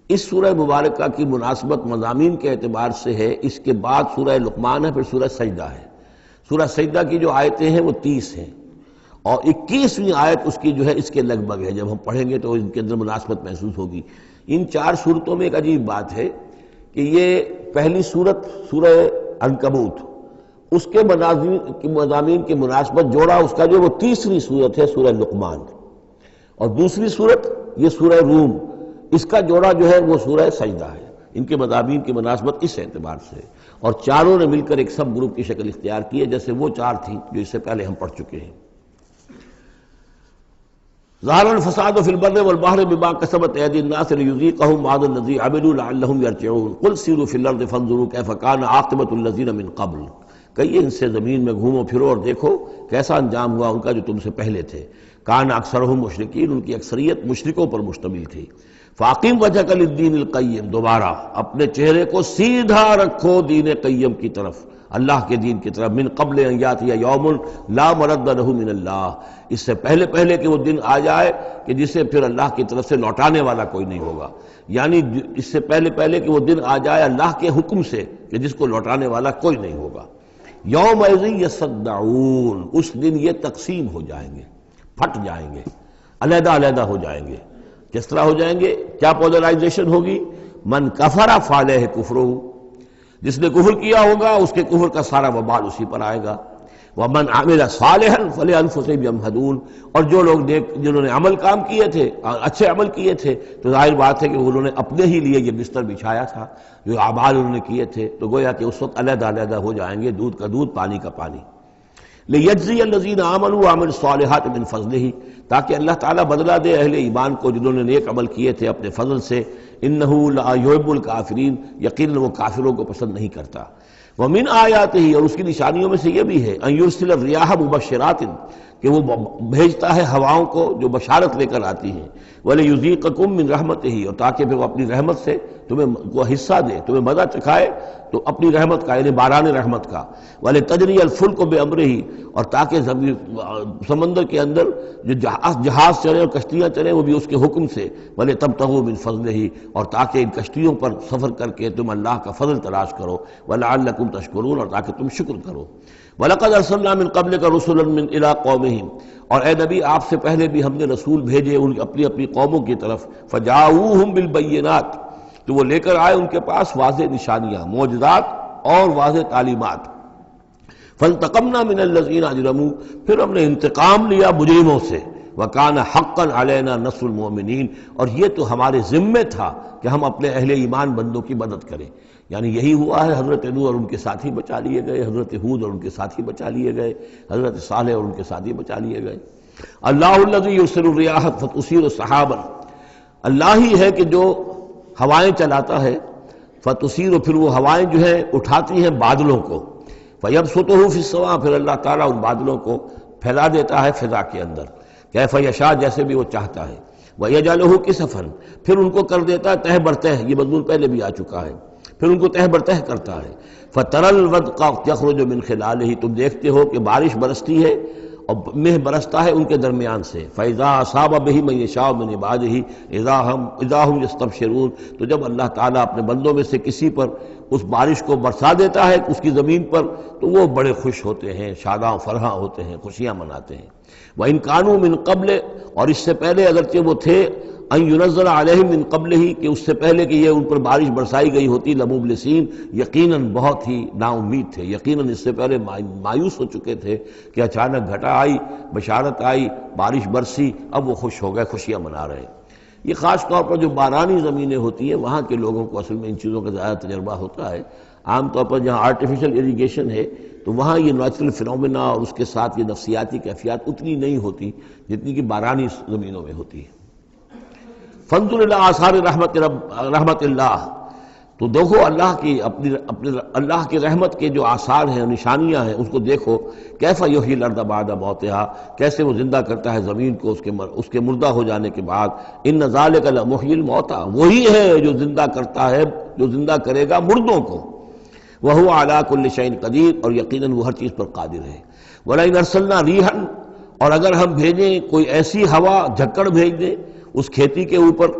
اس سورہ مبارکہ کی مناسبت مضامین کے اعتبار سے ہے، اس کے بعد سورہ لقمان ہے، پھر سورہ سجدہ ہے۔ سورہ سجدہ کی جو آیتیں ہیں وہ 30 ہیں، اور 21ویں آیت اس کی جو ہے اس کے لگ بھگ ہے، جب ہم پڑھیں گے تو ان کے اندر مناسبت محسوس ہوگی۔ ان 4 صورتوں میں ایک عجیب بات ہے کہ یہ پہلی صورت سورہ عنکبوت، اس کے مضامین کی مناسبت جوڑا اس کا جو وہ تیسری صورت ہے سورہ لقمان، اور دوسری صورت یہ سورہ روم، اس کا جوڑا جو ہے وہ سورہ سجدہ ہے۔ ان کے مضامین کی مناسبت اس اعتبار سے، اور چاروں نے مل کر ایک سب گروپ کی شکل اختیار کی ہے، جیسے وہ 4 تھیں جو اس سے پہلے ہم پڑھ چکے ہیں۔ ظہر الفساد فی البر والبحر بما کسبت ایدی الناس لیذیقہم بعض الذی عملوا لعلہم یرجعون قل سیروا فی الارض فانظروا کیف کان عاقبۃ الذین من قبل، کہیے ان سے زمین میں گھومو پھرو اور دیکھو کیسا انجام ہوا ان کا جو تم سے پہلے تھے۔ کان اکثرہم مشرکین، ان کی اکثریت مشرکوں پر مشتمل تھی۔ فاقم وجہک للدین القیم، دوبارہ اپنے چہرے کو سیدھا رکھو دین قیم کی طرف، اللہ کے دین کی طرف، من قبل ان یاتی یوم لا مرد لہ من اللہ، اس سے پہلے کہ وہ دن آ جائے کہ جسے پھر اللہ کی طرف سے لوٹانے والا کوئی نہیں ہوگا، یعنی اس سے پہلے کہ وہ دن آ جائے اللہ کے حکم سے کہ جس کو لوٹانے والا کوئی نہیں ہوگا۔ یومئذ یصدعون، اس دن یہ تقسیم ہو جائیں گے، پھٹ جائیں گے، علیحدہ ہو جائیں گے۔ کس طرح ہو جائیں گے؟ کیا پولرائزیشن ہوگی؟ من کفر فعلیہ کفرہ، جس نے کفر کیا ہوگا اس کے کفر کا سارا وبال اسی پر آئے گا۔ ومن عمل صالحا فلانفسہم یمہدون، اور جو لوگ جنہوں نے عمل کام کیے تھے، اچھے عمل کیے تھے، تو ظاہر بات ہے کہ انہوں نے اپنے ہی لیے یہ بستر بچھایا تھا، جو اعمال انہوں نے کیے تھے، تو گویا کہ اس وقت علیحدہ ہو جائیں گے، دودھ کا دودھ پانی کا پانی۔ لیجزی الذین آمنوا وعملوا الصالحات من فضلہ، تاکہ اللہ تعالیٰ بدلہ دے اہل ایمان کو جنہوں نے نیک عمل کیے تھے اپنے فضل سے۔ انہ لا یحب الکافرین، یقیناً وہ کافروں کو پسند نہیں کرتا۔ ومن آیاتہ، اور اس کی نشانیوں میں سے یہ بھی ہے ان یرسل الریاح مبشرات، کہ وہ بھیجتا ہے ہواؤں کو جو بشارت لے کر آتی ہیں، وَلِيُذِيقَكُم مِّن رَحْمَتِهِ، اور تاکہ پھر وہ اپنی رحمت سے تمہیں کو حصہ دے، تمہیں مزہ چکھائے تو اپنی رحمت کا، یعنی باران رحمت کا، وَلِتَجْرِيَ الْفُلْكُ بِأَمْرِهِ، اور تاکہ سمندر کے اندر جو جہاز چلے اور کشتیاں چلیں وہ بھی اس کے حکم سے، وَلِتَبْتَغُوا مِن فَضْلِهِ، اور تاکہ ان کشتیوں پر سفر کر کے تم اللہ کا فضل تلاش کرو، وَلَعَلَّكُمْ تَشْكُرُونَ، اور تاکہ تم شکر کرو۔ وَلَقَدْ أَرْسَلْنَا مِن قَبْلِكَ رُسُلًا إِلَىٰ قَوْمِهِمْ، اور اے نبی آپ سے پہلے بھی ہم نے رسول بھیجے ان اپنی اپنی قوموں کی طرف، فَجَاءُوهُم بِالْبَيِّنَاتِ، تو وہ لے کر آئے ان کے پاس واضح نشانیاں، معجزات اور واضح تعلیمات۔ فَانْتَقَمْنَا مِنَ الَّذِينَ أَجْرَمُوا، پھر ہم نے انتقام لیا مجرموں سے، وَكَانَ حَقًّا عَلَيْنَا نَصْرُ الْمُؤْمِنِينَ، اور یہ تو ہمارے ذمے تھا کہ ہم اپنے اہل ایمان بندوں کی مدد کریں۔ یعنی یہی ہوا ہے، حضرت نوح اور ان کے ساتھی بچا لیے گئے، حضرت ہود اور ان کے ساتھی بچا لیے گئے، حضرت صالح اور ان کے ساتھی بچا لیے گئے۔ اللہ الذی یرسل الریاح فتثیر سحابا، اللہ ہی ہے کہ جو ہوائیں چلاتا ہے، فتثیر، پھر وہ ہوائیں جو ہیں اٹھاتی ہیں بادلوں کو، فیبسطہ فی السماء، پھر اللہ تعالیٰ ان بادلوں کو پھیلا دیتا ہے فضا کے اندر، کیف یشاء، جیسے بھی وہ چاہتا ہے، ویجعلہ کسفا، پھر ان کو کر دیتا ہے تہ برتہ، یہ مضمون پہلے بھی آ چکا ہے، پھر ان کو تہ برتہ کرتا ہے۔ فَتَرَى الْوَدْقَ يَخْرُجُ مِنْ خِلَالِهِ، تم دیکھتے ہو کہ بارش برستی ہے اور مہ برستا ہے ان کے درمیان سے، فَإِذَا أَصَابَ بِهِ مَن يَشَاءُ مِنْ عِبَادِهِ إِذَا هُمْ يَسْتَبْشِرُونَ، تو جب اللہ تعالیٰ اپنے بندوں میں سے کسی پر اس بارش کو برسا دیتا ہے اس کی زمین پر، تو وہ بڑے خوش ہوتے ہیں، شاداں فرحاں ہوتے ہیں، خوشیاں مناتے ہیں۔ وَإِنْ كَانُوا مِنْ قَبْلِ، اور اس سے پہلے اگرچہ وہ تھے، ان ينزل علیہم من قبل ہی، کہ اس سے پہلے کہ یہ ان پر بارش برسائی گئی ہوتی، لمبلسین، یقیناً بہت ہی نا امید تھے، یقیناً اس سے پہلے مایوس ہو چکے تھے کہ اچانک گھٹا آئی، بشارت آئی، بارش برسی، اب وہ خوش ہو گئے، خوشیاں منا رہے ہیں۔ یہ خاص طور پر جو بارانی زمینیں ہوتی ہیں وہاں کے لوگوں کو اصل میں ان چیزوں کا زیادہ تجربہ ہوتا ہے۔ عام طور پر جہاں آرٹیفیشل اریگیشن ہے تو وہاں یہ نیچرل فنومینا اور اس کے ساتھ یہ نفسیاتی کیفیات اتنی نہیں ہوتی جتنی کہ بارانی زمینوں میں ہوتی ہے۔ فانظر الی آثار رحمت اللہ، تو دیکھو اللہ کی اپنی اللہ کی رحمت کے جو آثار ہیں، نشانیاں ہیں، اس کو دیکھو۔ کیف یحیی الارض بعد موتہا، کیسے وہ زندہ کرتا ہے زمین کو اس کے مردہ ہو جانے کے بعد۔ ان ذالک لمحیی الموتیٰ، وہی ہے جو زندہ کرتا ہے، جو زندہ کرے گا مردوں کو۔ وہو علی کل شیء قدیر، اور یقیناً وہ ہر چیز پر قادر ہے۔ ولئن ارسلنا ریحا، اور اگر ہم بھیجیں کوئی ایسی ہوا، جھکڑ بھیج دیں اس کھیتی کے اوپر،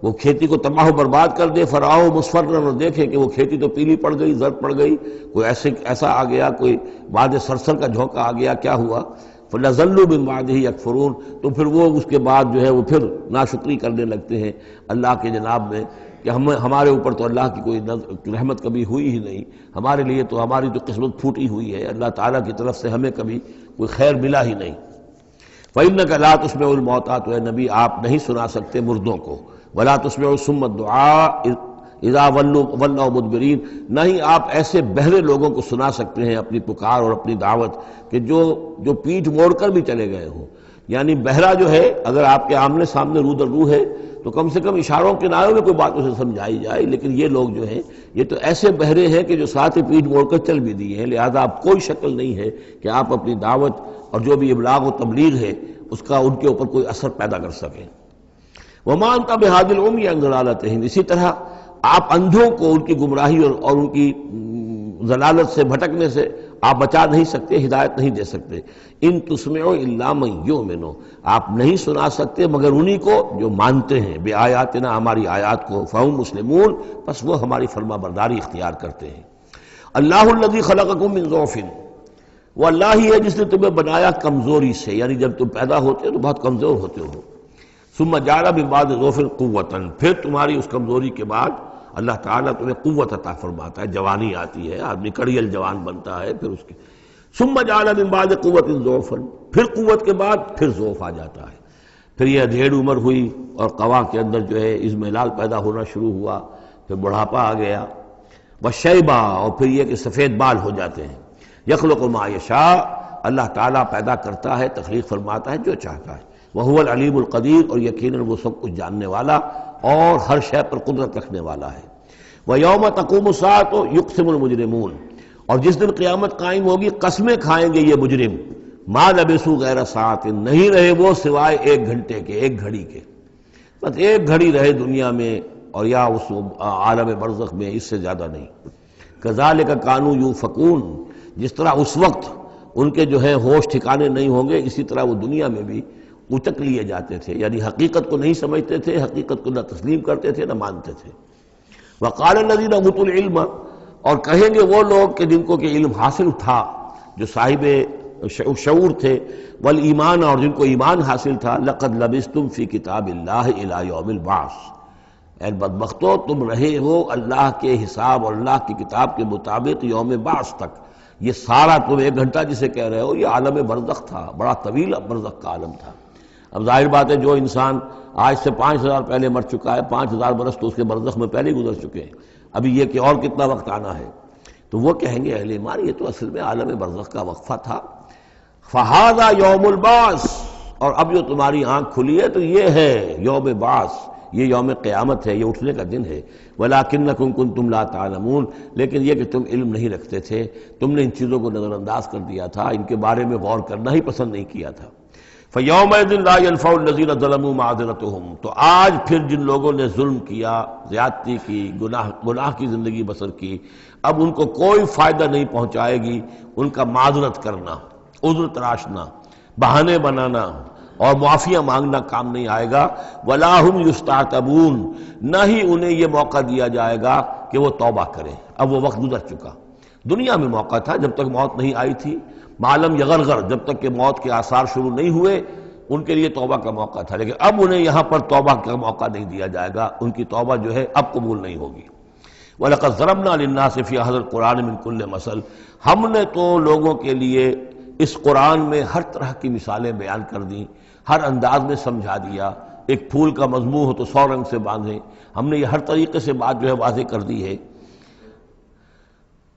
وہ کھیتی کو تباہ و برباد کر دے، فراؤ مصفرا، اور دیکھیں کہ وہ کھیتی تو پیلی پڑ گئی، زرد پڑ گئی، کوئی ایسا آ گیا، کوئی باد سرسر کا جھونکا آ گیا، کیا ہوا؟ فَلَظَلُّوا مِن بَعْدِهِ يَكْفُرُونَ، تو پھر وہ اس کے بعد جو ہے وہ پھر ناشکری کرنے لگتے ہیں اللہ کے جناب میں، کہ ہمارے اوپر تو اللہ کی کوئی رحمت کبھی ہوئی ہی نہیں، ہمارے لیے تو ہماری تو قسمت پھوٹی ہوئی ہے، اللہ تعالیٰ کی طرف سے ہمیں کبھی کوئی خیر ملا ہی نہیں۔ فَإِنَّكَ لَا تُسْمِعُ الْمَوْتَىٰ، تو اے نبی آپ نہیں سنا سکتے مردوں کو، وَلَا تُسْمِعُ الصُّمَّ الدُّعَاءَ اذا ولوا مدبرین، نہ ہی آپ ایسے بہرے لوگوں کو سنا سکتے ہیں اپنی پکار اور اپنی دعوت کہ جو پیٹھ موڑ کر بھی چلے گئے ہوں۔ یعنی بہرا جو ہے اگر آپ کے آمنے سامنے رو در رو ہے تو کم سے کم اشاروں کے نائوں میں کوئی بات اسے سمجھائی جائے، لیکن یہ لوگ جو ہیں یہ تو ایسے بہرے ہیں کہ جو ساتھ ہی پیٹھ موڑ کر چل بھی دیے ہیں، لہذا اب کوئی شکل نہیں ہے کہ آپ اپنی دعوت اور جو بھی ابلاغ و تبلیغ ہے اس کا ان کے اوپر کوئی اثر پیدا کر سکیں۔ وَمَا أَنْتَ بِهَادِ الْعُمْيِ عَنْ ضَلَالَتِهِمْ، اسی طرح آپ اندھوں کو ان کی گمراہی اور ان کی ضلالت سے، بھٹکنے سے آپ بچا نہیں سکتے، ہدایت نہیں دے سکتے۔ ان تسمع الا من یؤمن، آپ نہیں سنا سکتے مگر انہی کو جو مانتے ہیں، بآیاتنا، ہماری آیات کو، فہم مسلمون، بس وہ ہماری فرما برداری اختیار کرتے ہیں۔ اللہ الذی خلقکم من ضعف، وہ اللہ ہی ہے جس نے تمہیں بنایا کمزوری سے، یعنی جب تم پیدا ہوتے ہو تو بہت کمزور ہوتے ہو، ثم جعل من بعد ضعف قوۃ، پھر تمہاری اس کمزوری کے بعد اللہ تعالیٰ تمہیں قوت عطا فرماتا ہے، جوانی آتی ہے، آدمی کڑیل جوان بنتا ہے، پھر اس کی ثم جعل من بعد قوت ضعفا، پھر قوت کے بعد پھر ضعف آ جاتا ہے، پھر یہ ادھیڑ عمر ہوئی اور قوا کے اندر جو ہے اضمحلال پیدا ہونا شروع ہوا، پھر بڑھاپا آ گیا، وشیبہ، اور پھر یہ کہ سفید بال ہو جاتے ہیں۔ یخلق ما یشاء، اللہ تعالیٰ پیدا کرتا ہے، تخلیق فرماتا ہے جو چاہتا ہے، وہو العلیم القدیر، اور یقیناً وہ سب کچھ جاننے والا اور ہر شے پر قدرت رکھنے والا ہے۔ وَيَوْمَ تَقُومُ السَّاعَةُ يُقْسِمُ الْمُجْرِمُونَ، اور جس دن قیامت قائم ہوگی قسمیں کھائیں گے یہ مجرم، ما لبثوا غیر ساعت، نہیں رہے وہ سوائے ایک گھنٹے کے، ایک گھڑی کے، بس ایک گھڑی رہے دنیا میں اور یا اس عالم برزخ میں، اس سے زیادہ نہیں۔ کذالک کانوا یؤفکون، جس طرح اس وقت ان کے جو ہے ہوش ٹھکانے نہیں ہوں گے، اسی طرح وہ دنیا میں بھی اچک لیے جاتے تھے، یعنی حقیقت کو نہیں سمجھتے تھے، حقیقت کو نہ تسلیم کرتے تھے نہ مانتے تھے۔ وقال الذین اوتوا العلم، اور کہیں گے وہ لوگ کہ جن کو کہ علم حاصل تھا، جو صاحب شعور تھے، والایمان، اور جن کو ایمان حاصل تھا، لقد لبثتم فی کتاب اللہ الی یوم البعث، اے بدبختو تم رہے ہو اللہ کے حساب اور اللہ کی کتاب کے مطابق یوم بعث تک۔ یہ سارا تم ایک گھنٹہ جسے کہہ رہے ہو یہ عالم برزخ تھا، بڑا طویل برزخ کا عالم تھا۔ اب ظاہر بات ہے جو انسان آج سے 5000 پہلے مر چکا ہے، 5000 برس تو اس کے برزخ میں پہلے ہی گزر چکے ہیں، ابھی یہ کہ اور کتنا وقت آنا ہے، تو وہ کہیں گے اہل ایمان یہ تو اصل میں عالم برزخ کا وقفہ تھا۔ فہذا یوم البعث، اور اب جو تمہاری آنکھ کھلی ہے تو یہ ہے یوم بعث، یہ یوم قیامت ہے، یہ اٹھنے کا دن ہے۔ وَلَٰكِنَّكُمْ كُنْتُمْ لَا تَعْلَمُونَ، لیکن یہ کہ تم علم نہیں رکھتے تھے، تم نے ان چیزوں کو نظر انداز کر دیا تھا، ان کے بارے میں غور کرنا ہی پسند نہیں کیا تھا۔ فَيَوْمَئِذٍ لَا يَنفَعُ الَّذِينَ ظَلَمُوا مَعْذِرَتُهُمْ، تو آج پھر جن لوگوں نے ظلم کیا، زیادتی کی، گناہ کی زندگی بسر کی، اب ان کو کوئی فائدہ نہیں پہنچائے گی ان کا معذرت کرنا، عذر تراشنا، بہانے بنانا اور معافیاں مانگنا کام نہیں آئے گا۔ وَلَا هُمْ يُسْتَعْتَبُونَ، نہ ہی انہیں یہ موقع دیا جائے گا کہ وہ توبہ کریں، اب وہ وقت گزر چکا۔ دنیا میں موقع تھا جب تک موت نہیں آئی تھی، معلم یغرغر، جب تک کہ موت کے آثار شروع نہیں ہوئے ان کے لیے توبہ کا موقع تھا، لیکن اب انہیں یہاں پر توبہ کا موقع نہیں دیا جائے گا، ان کی توبہ جو ہے اب قبول نہیں ہوگی۔ وَلَقَدْ ضَرَبْنَا لِلنَّاسِ فِي هَذَا الْقُرْآنِ مِنْ كُلِّ مَثَلٍ، ہم نے تو لوگوں کے لیے اس قرآن میں ہر طرح کی مثالیں بیان کر دیں، ہر انداز میں سمجھا دیا۔ ایک پھول کا مضمون ہو تو 100 رنگ سے باندھیں، ہم نے یہ ہر طریقے سے بات جو ہے واضح کر دی ہے۔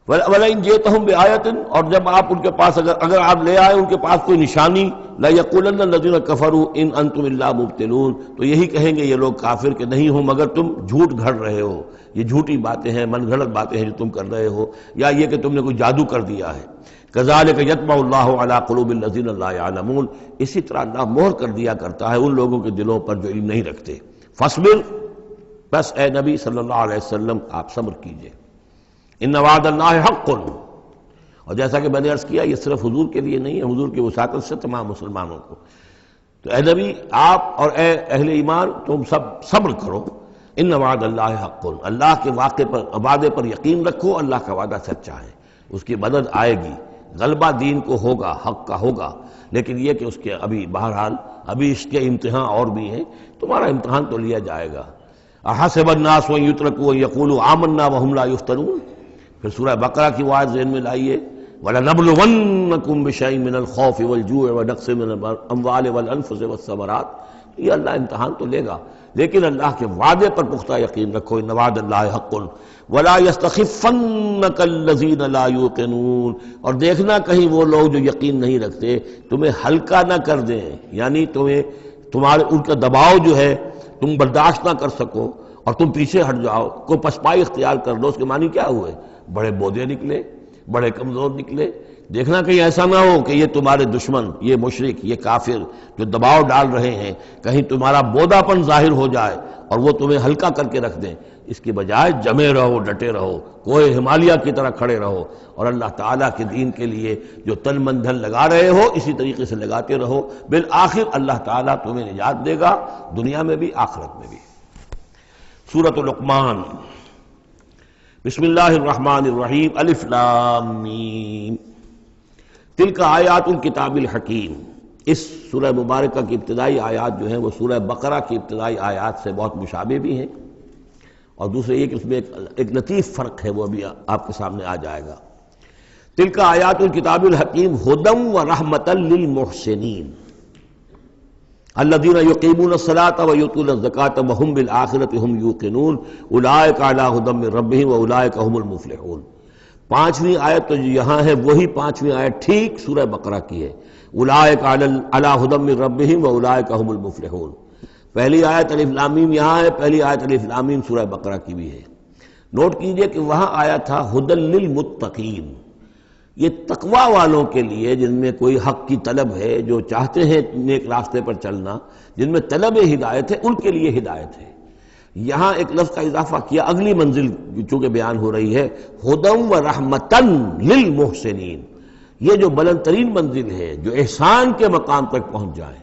وَلَئِنْ جِئْتَهُمْ بِآيَةٍ، اور جب آپ ان کے پاس اگر آپ لے آئے ان کے پاس کوئی نشانی، لَيَقُولَنَّ الَّذِينَ كَفَرُوا إِنْ أَنْتُمْ إِلَّا مُبْطِلُونَ، تو یہی کہیں گے یہ لوگ کافر کہ نہیں ہو مگر تم جھوٹ گھڑ رہے ہو، یہ جھوٹی باتیں ہیں، من گھڑت باتیں ہیں جو تم کر رہے ہو، یا یہ کہ تم نے کوئی جادو کر دیا ہے۔ كَذَلِكَ يَطْبَعُ اللَّهُ عَلَىٰ قُلُوبِ الَّذِينَ لَا يَعْلَمُونَ، اسی طرح اللہ مہر کر دیا کرتا ہے ان لوگوں کے دلوں پر جو علم نہیں رکھتے۔ فَاصْبِرْ، بس اے نبی صلی اللہ علیہ وسلم آپ صبر کیجئے۔ إِنَّ وَعْدَ اللَّهِ حَقٌّ، اور جیسا کہ میں نے عرض کیا یہ صرف حضور کے لیے نہیں ہے، حضور کی وساطت سے تمام مسلمانوں کو۔ تو اے نبی آپ اور اے اہل ایمان تم سب صبر کرو۔ ان وعد اللہ حق، اللہ کے وعدے پر یقین رکھو، اللہ کا وعدہ سچا ہے، اس کی مدد آئے گی، غلبہ دین کو ہوگا، حق کا ہوگا، لیکن یہ کہ اس کے ابھی بہرحال ابھی اس کے امتحان اور بھی ہیں، تمہارا امتحان تو لیا جائے گا۔ احسب الناس ان یترکوا ان یقولوا آمنا وهم لا یفتنون، پھر سورہ بقرہ کی آیت ذہن میں لائیے، وَلَنَبْلُوَنَّكُمْ بِشَيْءٍ مِّنَ الْخَوْفِ وَالْجُوعِ وَنَقْصٍ مِّنَ الْأَمْوَالِ وَالْأَنفُسِ وَالثَّمَرَاتِ، یہ اللہ امتحان تو لے گا، لیکن اللہ کے وعدے پر پختہ یقین رکھو۔ ان وعد اللہ حق وَلَا يَسْتَخِفَّنَّكَ الَّذِينَ لَا يُوقِنُونَ، اور دیکھنا کہیں وہ لوگ جو یقین نہیں رکھتے تمہیں ہلکا نہ کر دیں، یعنی تمہارے ان کا دباؤ جو ہے تم برداشت نہ کر سکو اور تم پیچھے ہٹ جاؤ، کوئی پسپائی اختیار کر لو۔ اس کے معنی کیا ہوئے؟ بڑے بودے نکلے، بڑے کمزور نکلے۔ دیکھنا کہیں ایسا نہ ہو کہ یہ تمہارے دشمن، یہ مشرک، یہ کافر جو دباؤ ڈال رہے ہیں، کہیں تمہارا بودا پن ظاہر ہو جائے اور وہ تمہیں ہلکا کر کے رکھ دیں۔ اس کی بجائے جمے رہو، ڈٹے رہو، کوئی ہمالیہ کی طرح کھڑے رہو، اور اللہ تعالیٰ کے دین کے لیے جو تن من دھن لگا رہے ہو اسی طریقے سے لگاتے رہو، بالآخر اللہ تعالیٰ تمہیں نجات دے گا، دنیا میں بھی آخرت میں بھی۔ سورۃ لقمان، بسم اللہ الرحمن الرحیم، الف لام میم، تلک آیات الکتاب الحکیم۔ اس سورہ مبارکہ کی ابتدائی آیات جو ہیں وہ سورہ بقرہ کی ابتدائی آیات سے بہت مشابہ بھی ہیں، اور دوسرے یہ کہ اس میں ایک لطیف فرق ہے، وہ ابھی آپ کے سامنے آ جائے گا۔ تلک آیات الکتاب الحکیم ھدی ورحمۃ للمحسنین الذین یقیمون الصلاۃ ویؤتون الزکاۃ وہم بالآخرۃ ہم یوقنون اولئک علی ھدی من ربہم واولئک ھم المفلحون۔ پانچویں آیت تو یہاں ہے وہی پانچویں آیت ٹھیک سورہ بقرہ کی ہے، اولئک علی ھدی من ربہم واولئک ھم المفلحون۔ پہلی آیت الف لام میم یہاں ہے، پہلی آیت الف لام میم سورہ بقرہ کی بھی ہے۔ نوٹ کیجئے کہ وہاں آیا تھا ھدی للمتقین، یہ تقوی والوں کے لیے، جن میں کوئی حق کی طلب ہے، جو چاہتے ہیں نیک راستے پر چلنا، جن میں طلب ہدایت ہے، ان کے لیے ہدایت ہے۔ یہاں ایک لفظ کا اضافہ کیا، اگلی منزل چونکہ بیان ہو رہی ہے، ہدی و رحمتن للمحسنین، یہ جو بلند ترین منزل ہے، جو احسان کے مقام تک پہنچ جائیں،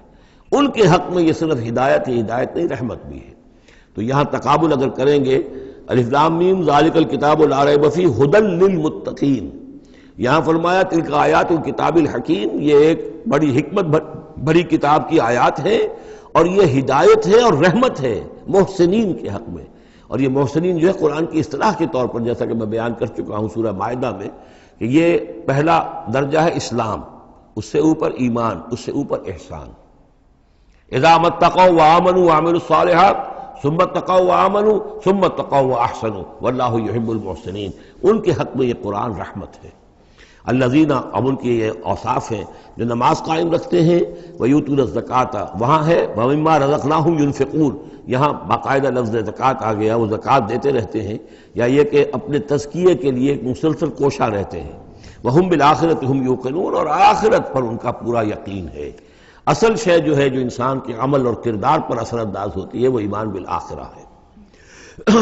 ان کے حق میں یہ صرف ہدایت ہی ہدایت نہیں، رحمت بھی ہے۔ تو یہاں تقابل اگر کریں گے، الف لام میم ذالک الکتاب لا ریب فیہ ھدی للمتقین، یہاں فرمایا تلک آیات الکتاب الحکیم، یہ ایک بڑی حکمت بڑی کتاب کی آیات ہیں، اور یہ ہدایت ہے اور رحمت ہے محسنین کے حق میں۔ اور یہ محسنین جو ہے قرآن کی اصطلاح کے طور پر، جیسا کہ میں بیان کر چکا ہوں سورہ مائدہ میں، کہ یہ پہلا درجہ ہے اسلام، اس سے اوپر ایمان، اس سے اوپر احسان۔ اذا ما اتقوا وآمنوا وعملوا الصالحات ثم اتقوا وآمنوا ثم اتقوا واحسنوا واللہ یحب المحسنین، ان کے حق میں یہ قرآن رحمت ہے۔ الذین، اب ان کی یہ اوصاف ہیں، جو نماز قائم رکھتے ہیں، ویؤتون الزکوٰۃ، وہاں ہے ومما رزقناہم ینفقون، یہاں باقاعدہ لفظ زکوٰۃ آ گیا، وہ زکوٰۃ دیتے رہتے ہیں، یا یہ کہ اپنے تزکیے کے لیے ایک مسلسل کوشاں رہتے ہیں۔ وہم بالآخرۃ ہم یوقنون، اور آخرت پر ان کا پورا یقین ہے۔ اصل شے جو ہے، جو انسان کے عمل اور کردار پر اثر انداز ہوتی ہے، وہ ایمان بالآخرہ ہے۔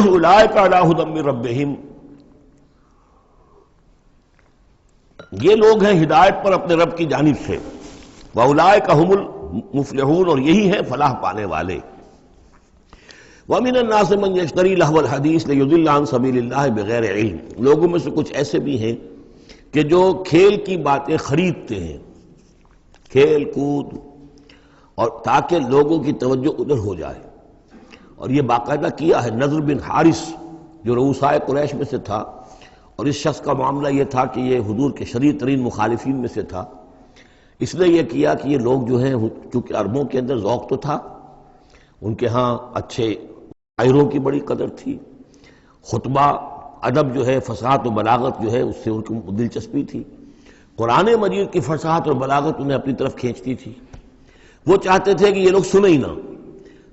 اولئک علی ھدی من ربہم، یہ لوگ ہیں ہدایت پر اپنے رب کی جانب سے، وَأُولَئِكَ هُمُ الْمُفْلِحُونَ، اور یہی ہیں فلاح پانے والے۔ وَمِنَ النَّاسِ مَن يَشْتَرِي لَهْوَ الْحَدِيثِ لِيُضِلَّ عَن سَبِيلِ اللَّهِ بِغَيْرِ عِلْمٍ، لوگوں میں سے کچھ ایسے بھی ہیں کہ جو کھیل کی باتیں خریدتے ہیں، کھیل کود، اور تاکہ لوگوں کی توجہ ادھر ہو جائے۔ اور یہ باقاعدہ کیا ہے، نضر بن حارث جو رؤسائے قریش میں سے تھا، اور اس شخص کا معاملہ یہ تھا کہ یہ حضور کے شدید ترین مخالفین میں سے تھا، اس نے یہ کیا کہ یہ لوگ جو ہیں، چونکہ عربوں کے اندر ذوق تو تھا، ان کے ہاں اچھے شاعروں کی بڑی قدر تھی، خطبہ ادب جو ہے، فصاحت و بلاغت جو ہے، اس سے ان کی دلچسپی تھی، قرآن مجید کی فصاحت اور بلاغت انہیں اپنی طرف کھینچتی تھی۔ وہ چاہتے تھے کہ یہ لوگ سنیں ہی نہ،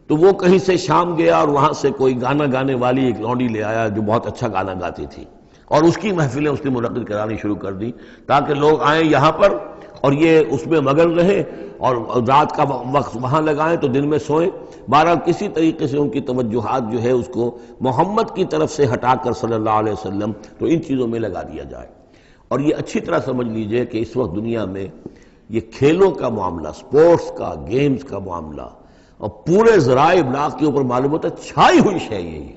تو وہ کہیں سے شام گیا اور وہاں سے کوئی گانا گانے والی ایک لونڈی لے آیا جو بہت اچھا گانا گاتی تھی، اور اس کی محفلیں اس نے منعقد کرانی شروع کر دی، تاکہ لوگ آئیں یہاں پر اور یہ اس میں مگن رہیں، اور رات کا وقت وہاں لگائیں تو دن میں سوئیں۔ بہرحال کسی طریقے سے ان کی توجہات جو ہے اس کو محمد کی طرف سے ہٹا کر صلی اللہ علیہ وسلم تو ان چیزوں میں لگا دیا جائے۔ اور یہ اچھی طرح سمجھ لیجئے کہ اس وقت دنیا میں یہ کھیلوں کا معاملہ، سپورٹس کا، گیمز کا معاملہ، اور پورے ذرائع ابلاغ کے اوپر معلوم ہوتا ہے چھائی ہوئی شے یہ ہے۔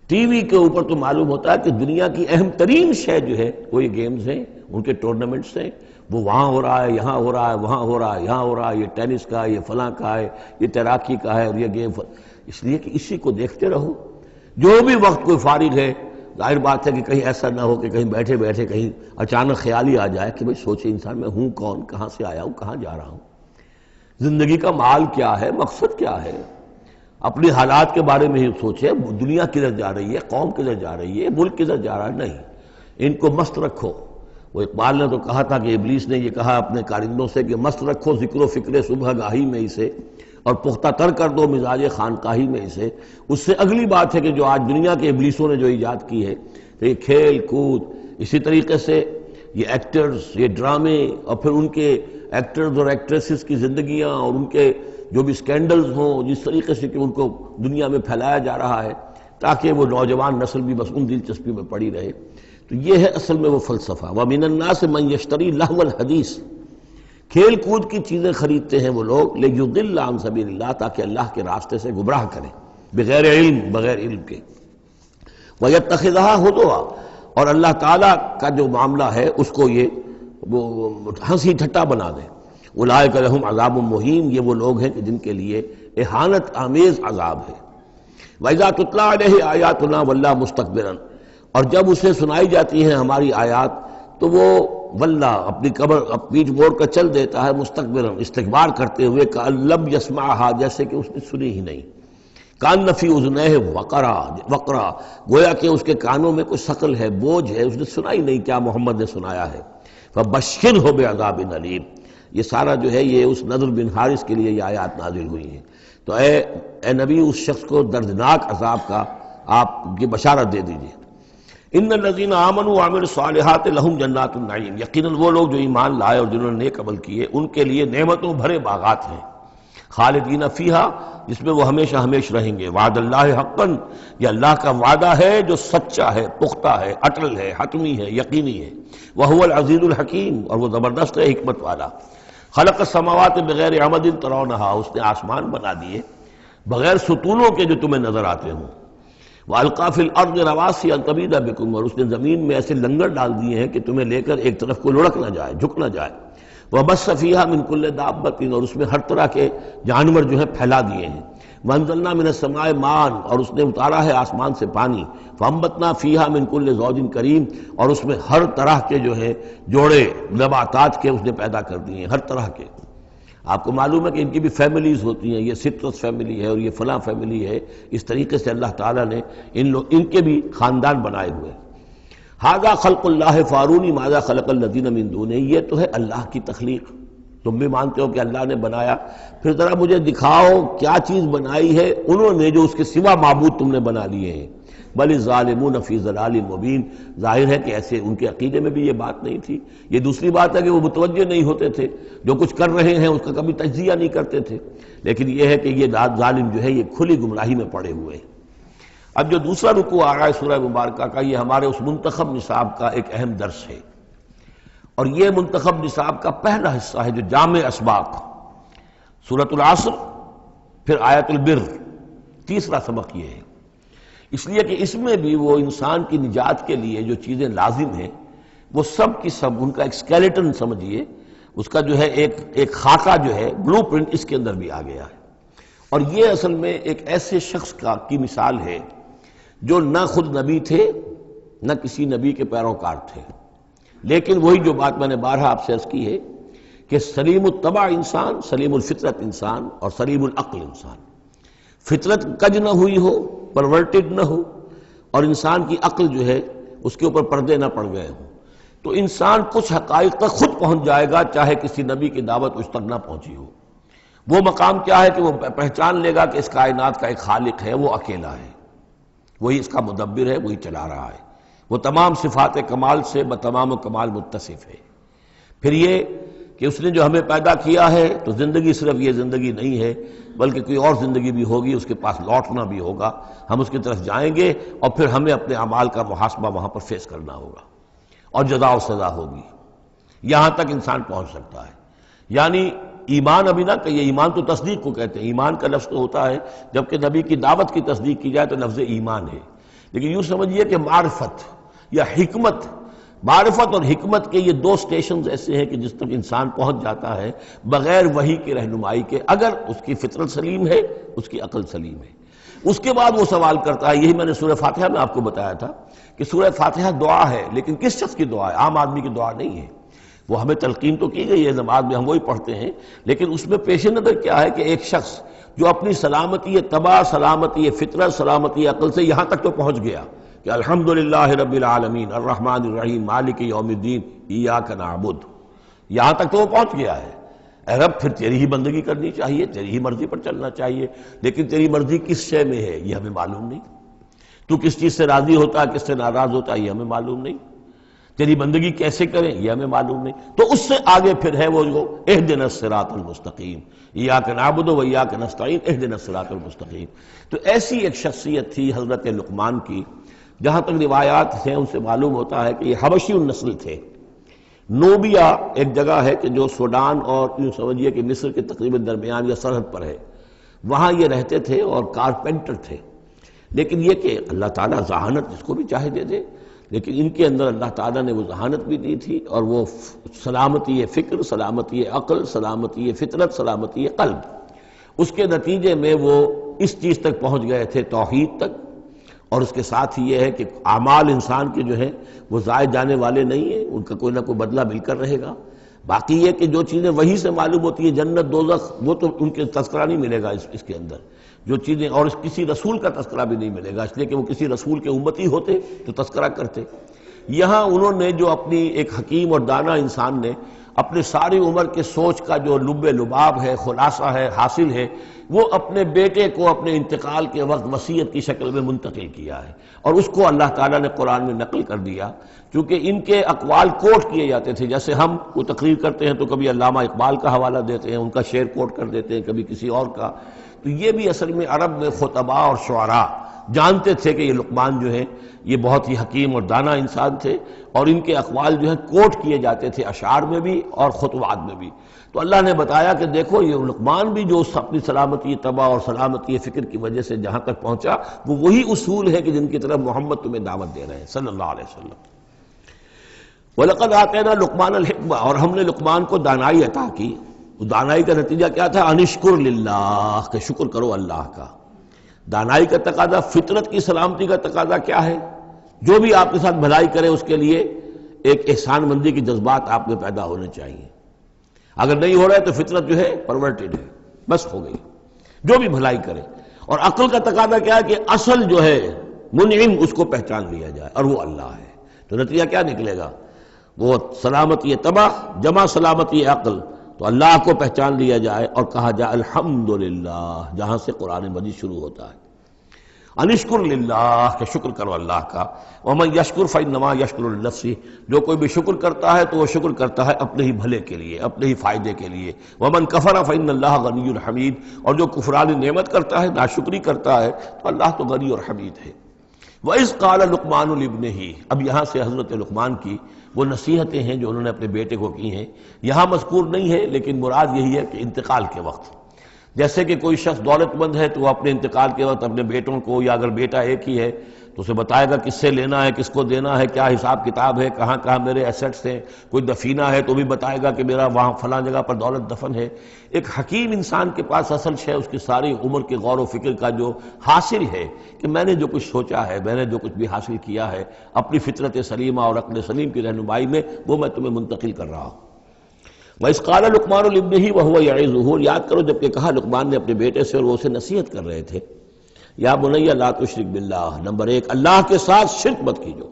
ٹی وی کے اوپر تو معلوم ہوتا ہے کہ دنیا کی اہم ترین شے جو ہے وہ یہ گیمز ہیں، ان کے ٹورنامنٹس ہیں، وہ وہاں ہو رہا ہے، یہاں ہو رہا ہے، وہاں ہو رہا ہے، یہاں ہو رہا ہے، یہ ٹینس کا ہے، یہ فلاں کا ہے، یہ تیراکی کا ہے، اور یہ گیم، اس لیے کہ اسی کو دیکھتے رہو۔ جو بھی وقت کوئی فارغ ہے، ظاہر بات ہے کہ کہیں ایسا نہ ہو کہ کہیں بیٹھے بیٹھے کہیں اچانک خیال ہی آ جائے کہ بھئی سوچے انسان میں ہوں کون، کہاں سے آیا ہوں، کہاں جا رہا ہوں، زندگی کا مال کیا ہے، مقصد کیا ہے، اپنی حالات کے بارے میں ہی سوچے، دنیا کدھر جا رہی ہے، قوم کدھر جا رہی ہے، ملک کدھر جا رہا ہے، نہیں، ان کو مست رکھو۔ وہ اقبال نے تو کہا تھا کہ ابلیس نے یہ کہا اپنے کارندوں سے کہ مست رکھو ذکر و فکر صبح گاہی میں اسے، اور پختہ تر کر دو مزاج خانقاہی میں اسے۔ اس سے اگلی بات ہے کہ جو آج دنیا کے ابلیسوں نے جو ایجاد کی ہے، کہ یہ کھیل کود، اسی طریقے سے یہ ایکٹرز، یہ ڈرامے، اور پھر ان کے ایکٹرز اور ایکٹریسز کی زندگیاں، اور ان کے جو بھی سکینڈلز ہوں، جس طریقے سے کہ ان کو دنیا میں پھیلایا جا رہا ہے تاکہ وہ نوجوان نسل بھی بس ان دلچسپی میں پڑی رہے، تو یہ ہے اصل میں وہ فلسفہ۔ وَمِنَ النَّاسِ مَن يَشْتَرِي لَهْوَ الْحَدِيثِ، کھیل کود کی چیزیں خریدتے ہیں وہ لوگ، لِيُضِلَّ عَن سَبِيلِ اللَّهِ، تاکہ اللہ کے راستے سے گمراہ کریں، بغیر علم، بغیر علم کے۔ وَيَتَّخِذَهَا هُزُوًا، اور اللہ تعالیٰ کا جو معاملہ ہے اس کو یہ ہنسی ٹھٹا بنا دیں۔ اولئک لہم عذاب مہین، یہ وہ لوگ ہیں کہ جن کے لیے اہانت آمیز عذاب ہے۔ وَإِذَا تُتْلَىٰ عَلَيْهِ آیاتنا وَلَّىٰ مُسْتَكْبِرًا، اور جب اسے سنائی جاتی ہیں ہماری آیات تو وہ ولّا اپنی قبر پیٹھ موڑ کر چل دیتا ہے، مستکبرن، استکبار کرتے ہوئے، کأن لم یسمعھا، جیسے کہ اس نے سنی ہی نہیں، کأن فی اذنیہ وقرا، گویا کہ اس کے کانوں میں کوئی ثقل ہے، بوجھ ہے، اس نے سنا ہی نہیں کیا محمد نے سنایا ہے۔ فبشرہ بعذاب علیم، یہ سارا جو ہے یہ اس نضر بن حارث کے لیے یہ آیات نازل ہوئی ہیں۔ تو اے نبی، اس شخص کو دردناک عذاب کا آپ کی بشارت دے دیجئے۔ ان الذین آمنوا وعملوا الصالحات لہم جنات النعیم، یقیناً وہ لوگ جو ایمان لائے اور جنہوں نے نیک عمل کیے ان کے لیے نعمتوں بھرے باغات ہیں، خالدین فیہا، جس میں وہ ہمیشہ ہمیشہ رہیں گے۔ وعد اللہ حقا، یہ اللہ کا وعدہ ہے جو سچا ہے، پختہ ہے، اٹل ہے، حتمی ہے، یقینی ہے۔ وہو العزیز الحکیم، اور وہ زبردست ہے، حکمت والا۔ خلق السماوات بغیر عمد ترونہا، اس نے آسمان بنا دیے بغیر ستونوں کے جو تمہیں نظر آتے ہوں۔ وَأَلْقَى فِي الْأَرْضِ رَوَاسِيَ أَن تَمِيدَ بِكُمْ، اور اس نے زمین میں ایسے لنگر ڈال دیے ہیں کہ تمہیں لے کر ایک طرف کو لڑک نہ جائے، جھک نہ جائے۔ وَبَثَّ فِيهَا مِن كُلِّ دَابَّةٍ، اور اس میں ہر طرح کے جانور جو ہے پھیلا دیے ہیں۔ وَأَنزَلْنَا مِنَ السَّمَاءِ مَاءً، اور اس نے اتارا ہے آسمان سے پانی۔ فَأَنبَتْنَا فِيهَا مِن كُلِّ زَوْجٍ كَرِيمٍ، اور اس میں ہر طرح کے جو ہے جوڑے نباتات کے اس نے پیدا کر دیے ہیں، ہر طرح کے۔ آپ کو معلوم ہے کہ ان کی بھی فیملیز ہوتی ہیں، یہ سٹرس فیملی ہے اور یہ فلاں فیملی ہے، اس طریقے سے اللہ تعالیٰ نے ان کے بھی خاندان بنائے ہوئے۔ ھذا خلق اللہ فارونی ماذا خلق الذین من دونہ، یہ تو ہے اللہ کی تخلیق، تم بھی مانتے ہو کہ اللہ نے بنایا، پھر ذرا مجھے دکھاؤ کیا چیز بنائی ہے انہوں نے جو اس کے سوا معبود تم نے بنا لیے ہیں۔ بل الظالمون فی ضلال مبین، ظاہر ہے کہ ایسے ان کے عقیدے میں بھی یہ بات نہیں تھی۔ یہ دوسری بات ہے کہ وہ متوجہ نہیں ہوتے تھے، جو کچھ کر رہے ہیں اس کا کبھی تجزیہ نہیں کرتے تھے، لیکن یہ ہے کہ یہ ظالم جو ہے یہ کھلی گمراہی میں پڑے ہوئے ہیں۔ اب جو دوسرا رکوع آ رہا ہے سورہ مبارکہ کا، یہ ہمارے اس منتخب نصاب کا ایک اہم درس ہے، اور یہ منتخب نصاب کا پہلا حصہ ہے جو جامع اسباق، سورۃ العصر، پھر آیت البر، تیسرا سبق یہ ہے۔ اس لیے کہ اس میں بھی وہ انسان کی نجات کے لیے جو چیزیں لازم ہیں وہ سب کی سب ان کا ایک اسکیلیٹن سمجھیے، اس کا جو ہے ایک خاکہ جو ہے، بلو پرنٹ اس کے اندر بھی آ گیا ہے۔ اور یہ اصل میں ایک ایسے شخص کی مثال ہے جو نہ خود نبی تھے نہ کسی نبی کے پیروکار تھے، لیکن وہی جو بات میں نے بارہا آپ سے عرض کی ہے کہ سلیم الطبع انسان، سلیم الفطرت انسان، اور سلیم العقل انسان، فطرت کج نہ ہوئی ہو، پرورٹڈ نہ ہو، اور انسان کی عقل جو ہے اس کے اوپر پردے نہ پڑ گئے ہوں، تو انسان کچھ حقائق تک خود پہنچ جائے گا چاہے کسی نبی کی دعوت اس تک نہ پہنچی ہو۔ وہ مقام کیا ہے کہ وہ پہچان لے گا کہ اس کائنات کا ایک خالق ہے، وہ اکیلا ہے، وہی اس کا مدبر ہے، وہی چلا رہا ہے، وہ تمام صفات کمال سے بتمام کمال متصف ہے۔ پھر یہ کہ اس نے جو ہمیں پیدا کیا ہے تو زندگی صرف یہ زندگی نہیں ہے بلکہ کوئی اور زندگی بھی ہوگی، اس کے پاس لوٹنا بھی ہوگا، ہم اس کی طرف جائیں گے اور پھر ہمیں اپنے اعمال کا محاسبہ وہاں پر فیس کرنا ہوگا اور جزا و سزا ہوگی۔ یہاں تک انسان پہنچ سکتا ہے، یعنی ایمان ابھی نہ کہیے، ایمان تو تصدیق کو کہتے ہیں، ایمان کا لفظ تو ہوتا ہے جبکہ نبی کی دعوت کی تصدیق کی جائے تو لفظ ایمان ہے، لیکن یوں سمجھیے کہ معرفت یا حکمت، معرفت اور حکمت کے یہ دو سٹیشنز ایسے ہیں کہ جس تک انسان پہنچ جاتا ہے بغیر وحی کی رہنمائی کے، اگر اس کی فطرت سلیم ہے، اس کی عقل سلیم ہے۔ اس کے بعد وہ سوال کرتا ہے، یہی میں نے سورہ فاتحہ میں آپ کو بتایا تھا کہ سورہ فاتحہ دعا ہے، لیکن کس شخص کی دعا ہے؟ عام آدمی کی دعا نہیں ہے، وہ ہمیں تلقین تو کی گئی ہے نماز میں، ہم وہی پڑھتے ہیں، لیکن اس میں پیش نظر کیا ہے کہ ایک شخص جو اپنی سلامتی طبع، سلامتی فطرت، سلامتی عقل سے یہاں تک تو پہنچ گیا کہ الحمدللہ رب العالمین الرحمن الرحیم مالک یوم الدین ایاک نعبد، یہاں تک تو وہ پہنچ گیا ہے۔ اے رب پھر تیری ہی بندگی کرنی چاہیے، تیری ہی مرضی پر چلنا چاہیے، لیکن تیری مرضی کس شے میں ہے یہ ہمیں معلوم نہیں، تو کس چیز سے راضی ہوتا ہے، کس سے ناراض ہوتا ہے یہ ہمیں معلوم نہیں، تیری بندگی کیسے کریں یہ ہمیں معلوم نہیں۔ تو اس سے آگے پھر ہے وہ جو اہدنا الصراط المستقیم، ایاک نعبد و ایاک نستعین اہدنا الصراط المستقیم۔ تو ایسی ایک شخصیت تھی حضرت لقمان کی، جہاں تک روایات ہیں ان سے معلوم ہوتا ہے کہ یہ حبشی النسل تھے۔ نوبیا ایک جگہ ہے کہ جو سوڈان اور یوں سمجھیے کہ مصر کے تقریباً درمیان یا سرحد پر ہے، وہاں یہ رہتے تھے اور کارپینٹر تھے، لیکن یہ کہ اللہ تعالیٰ ذہانت جس کو بھی چاہے دے دے، لیکن ان کے اندر اللہ تعالیٰ نے وہ ذہانت بھی دی تھی، اور وہ سلامتی فکر، سلامتی عقل، سلامتی فطرت، سلامتی قلب، اس کے نتیجے میں وہ اس چیز تک پہنچ گئے تھے، توحید تک، اور اس کے ساتھ ہی یہ ہے کہ اعمال انسان کے جو ہیں وہ ضائع جانے والے نہیں ہیں، ان کا کوئی نہ کوئی بدلہ مل کر رہے گا۔ باقی یہ کہ جو چیزیں وہی سے معلوم ہوتی ہیں، جنت دوزخ، وہ تو ان کے تذکرہ نہیں ملے گا اس کے اندر، جو چیزیں، اور کسی رسول کا تذکرہ بھی نہیں ملے گا، اس لیے کہ وہ کسی رسول کے امتی ہوتے تو تذکرہ کرتے۔ یہاں انہوں نے جو اپنی ایک حکیم اور دانا انسان نے اپنے ساری عمر کے سوچ کا جو لب لباب ہے، خلاصہ ہے، حاصل ہے، وہ اپنے بیٹے کو اپنے انتقال کے وقت وصیت کی شکل میں منتقل کیا ہے، اور اس کو اللہ تعالیٰ نے قرآن میں نقل کر دیا، کیونکہ ان کے اقوال کوٹ کیے جاتے تھے۔ جیسے ہم کو تقریر کرتے ہیں تو کبھی علامہ اقبال کا حوالہ دیتے ہیں، ان کا شعر کوٹ کر دیتے ہیں، کبھی کسی اور کا، تو یہ بھی اصل میں عرب میں خطباء اور شعراء جانتے تھے کہ یہ لقمان جو ہے یہ بہت ہی حکیم اور دانا انسان تھے، اور ان کے اقوال جو ہیں کوٹ کیے جاتے تھے اشعار میں بھی اور خطبات میں بھی۔ تو اللہ نے بتایا کہ دیکھو یہ لقمان بھی جو اپنی سلامتی طبع اور سلامتی فکر کی وجہ سے جہاں تک پہنچا، وہ وہی اصول ہے کہ جن کی طرف محمد تمہیں دعوت دے رہے ہیں صلی اللہ علیہ وسلم۔ وَلَقَدْ آتَيْنَا لُقْمَانَ الْحِكْمَةَ، اور ہم نے لقمان کو دانائی عطا کی۔ دانائی کا نتیجہ کیا تھا؟ ان اشکر للہ، کہ شکر کرو اللہ کا۔ دانائی کا تقاضا، فطرت کی سلامتی کا تقاضا کیا ہے؟ جو بھی آپ کے ساتھ بھلائی کرے اس کے لیے ایک احسان مندی کی جذبات آپ میں پیدا ہونے چاہیے۔ اگر نہیں ہو رہا ہے تو فطرت جو ہے پرورٹڈ ہے، بس ہو گئی، جو بھی بھلائی کرے۔ اور عقل کا تقاضا کیا ہے کہ اصل جو ہے منعم اس کو پہچان لیا جائے، اور وہ اللہ ہے۔ تو نتیجہ کیا نکلے گا؟ وہ سلامتی طبع جمع سلامتی عقل، تو اللہ کو پہچان لیا جائے اور کہا جائے الحمدللہ، جہاں سے قرآن مجید شروع ہوتا ہے۔ انشکر للہ، کہ شکر کرو اللہ کا۔ ومن یشکر فانما یشکر لنفسہ، جو کوئی بھی شکر کرتا ہے تو وہ شکر کرتا ہے اپنے ہی بھلے کے لیے، اپنے ہی فائدے کے لیے۔ ومن کفر فان اللہ غنی حمید، اور جو کفران نعمت کرتا ہے، ناشکری کرتا ہے، تو اللہ تو غنی اور حمید ہے۔ وَإِذْ قَالَ لُقْمَانُ لِابْنِهِ، اب یہاں سے حضرت لقمان کی وہ نصیحتیں ہیں جو انہوں نے اپنے بیٹے کو کی ہیں، یہاں مذکور نہیں ہے، لیکن مراد یہی ہے کہ انتقال کے وقت، جیسے کہ کوئی شخص دولت مند ہے تو وہ اپنے انتقال کے وقت اپنے بیٹوں کو، یا اگر بیٹا ایک ہی ہے تو اسے بتائے گا کس سے لینا ہے، کس کو دینا ہے، کیا حساب کتاب ہے، کہاں کہاں میرے ایسٹس ہیں۔ کوئی دفینہ ہے تو بھی بتائے گا کہ میرا وہاں فلاں جگہ پر دولت دفن ہے۔ ایک حکیم انسان کے پاس اصل شے اس کی ساری عمر کے غور و فکر کا جو حاصل ہے کہ میں نے جو کچھ سوچا ہے، میں نے جو کچھ بھی حاصل کیا ہے اپنی فطرت سلیمہ اور عقل سلیم کی رہنمائی میں، وہ میں تمہیں منتقل کر رہا ہوں۔ وَإِذْ قَالَ لُقْمَانُ لِابْنِهِ وَهُوَ يَعِظُهُ، یاد کرو جب کہ کہا لقمان نے اپنے بیٹے سے اور وہ اسے نصیحت کر رہے تھے، یا بنی لا تشرک باللہ، نمبر ایک اللہ کے ساتھ شرک مت کیجو،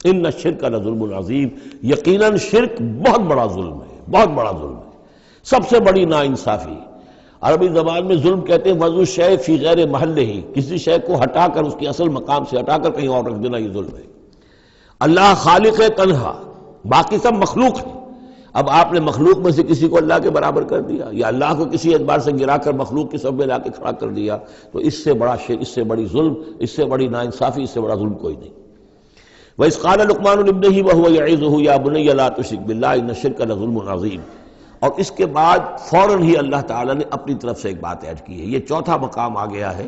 ان الشرک لظلم عظیم، یقیناً شرک بہت بڑا ظلم ہے، بہت بڑا ظلم ہے، سب سے بڑی ناانصافی۔ عربی زبان میں ظلم کہتے ہیں وضع الشیء فی غیر محلہ، کسی شے کو ہٹا کر اس کے اصل مقام سے ہٹا کر کہیں اور رکھ دینا، یہ ظلم ہے۔ اللہ خالق ہے تنہا، باقی سب مخلوق ہے، اب آپ نے مخلوق میں سے کسی کو اللہ کے برابر کر دیا، یا اللہ کو کسی اعتبار سے گرا کر مخلوق کی صف میں لا کے کھڑا کر دیا، تو اس سے بڑا شرک، اس سے بڑی ظلم، اس سے بڑی ناانصافی، اس سے بڑا ظلم کوئی نہیں۔ وَإِذْ قَالَ لُقْمَانُ لِابْنِهِ وَهُوَ يَعِظُهُ يَا بُنَيَّ لَا تُشْرِكْ بِاللَّهِ إِنَّ الشِّرْكَ لَظُلْمٌ عَظِيمٌ، اور اس کے بعد فوراً ہی اللہ تعالیٰ نے اپنی طرف سے ایک بات ایڈ کی ہے۔ یہ چوتھا مقام آ گیا ہے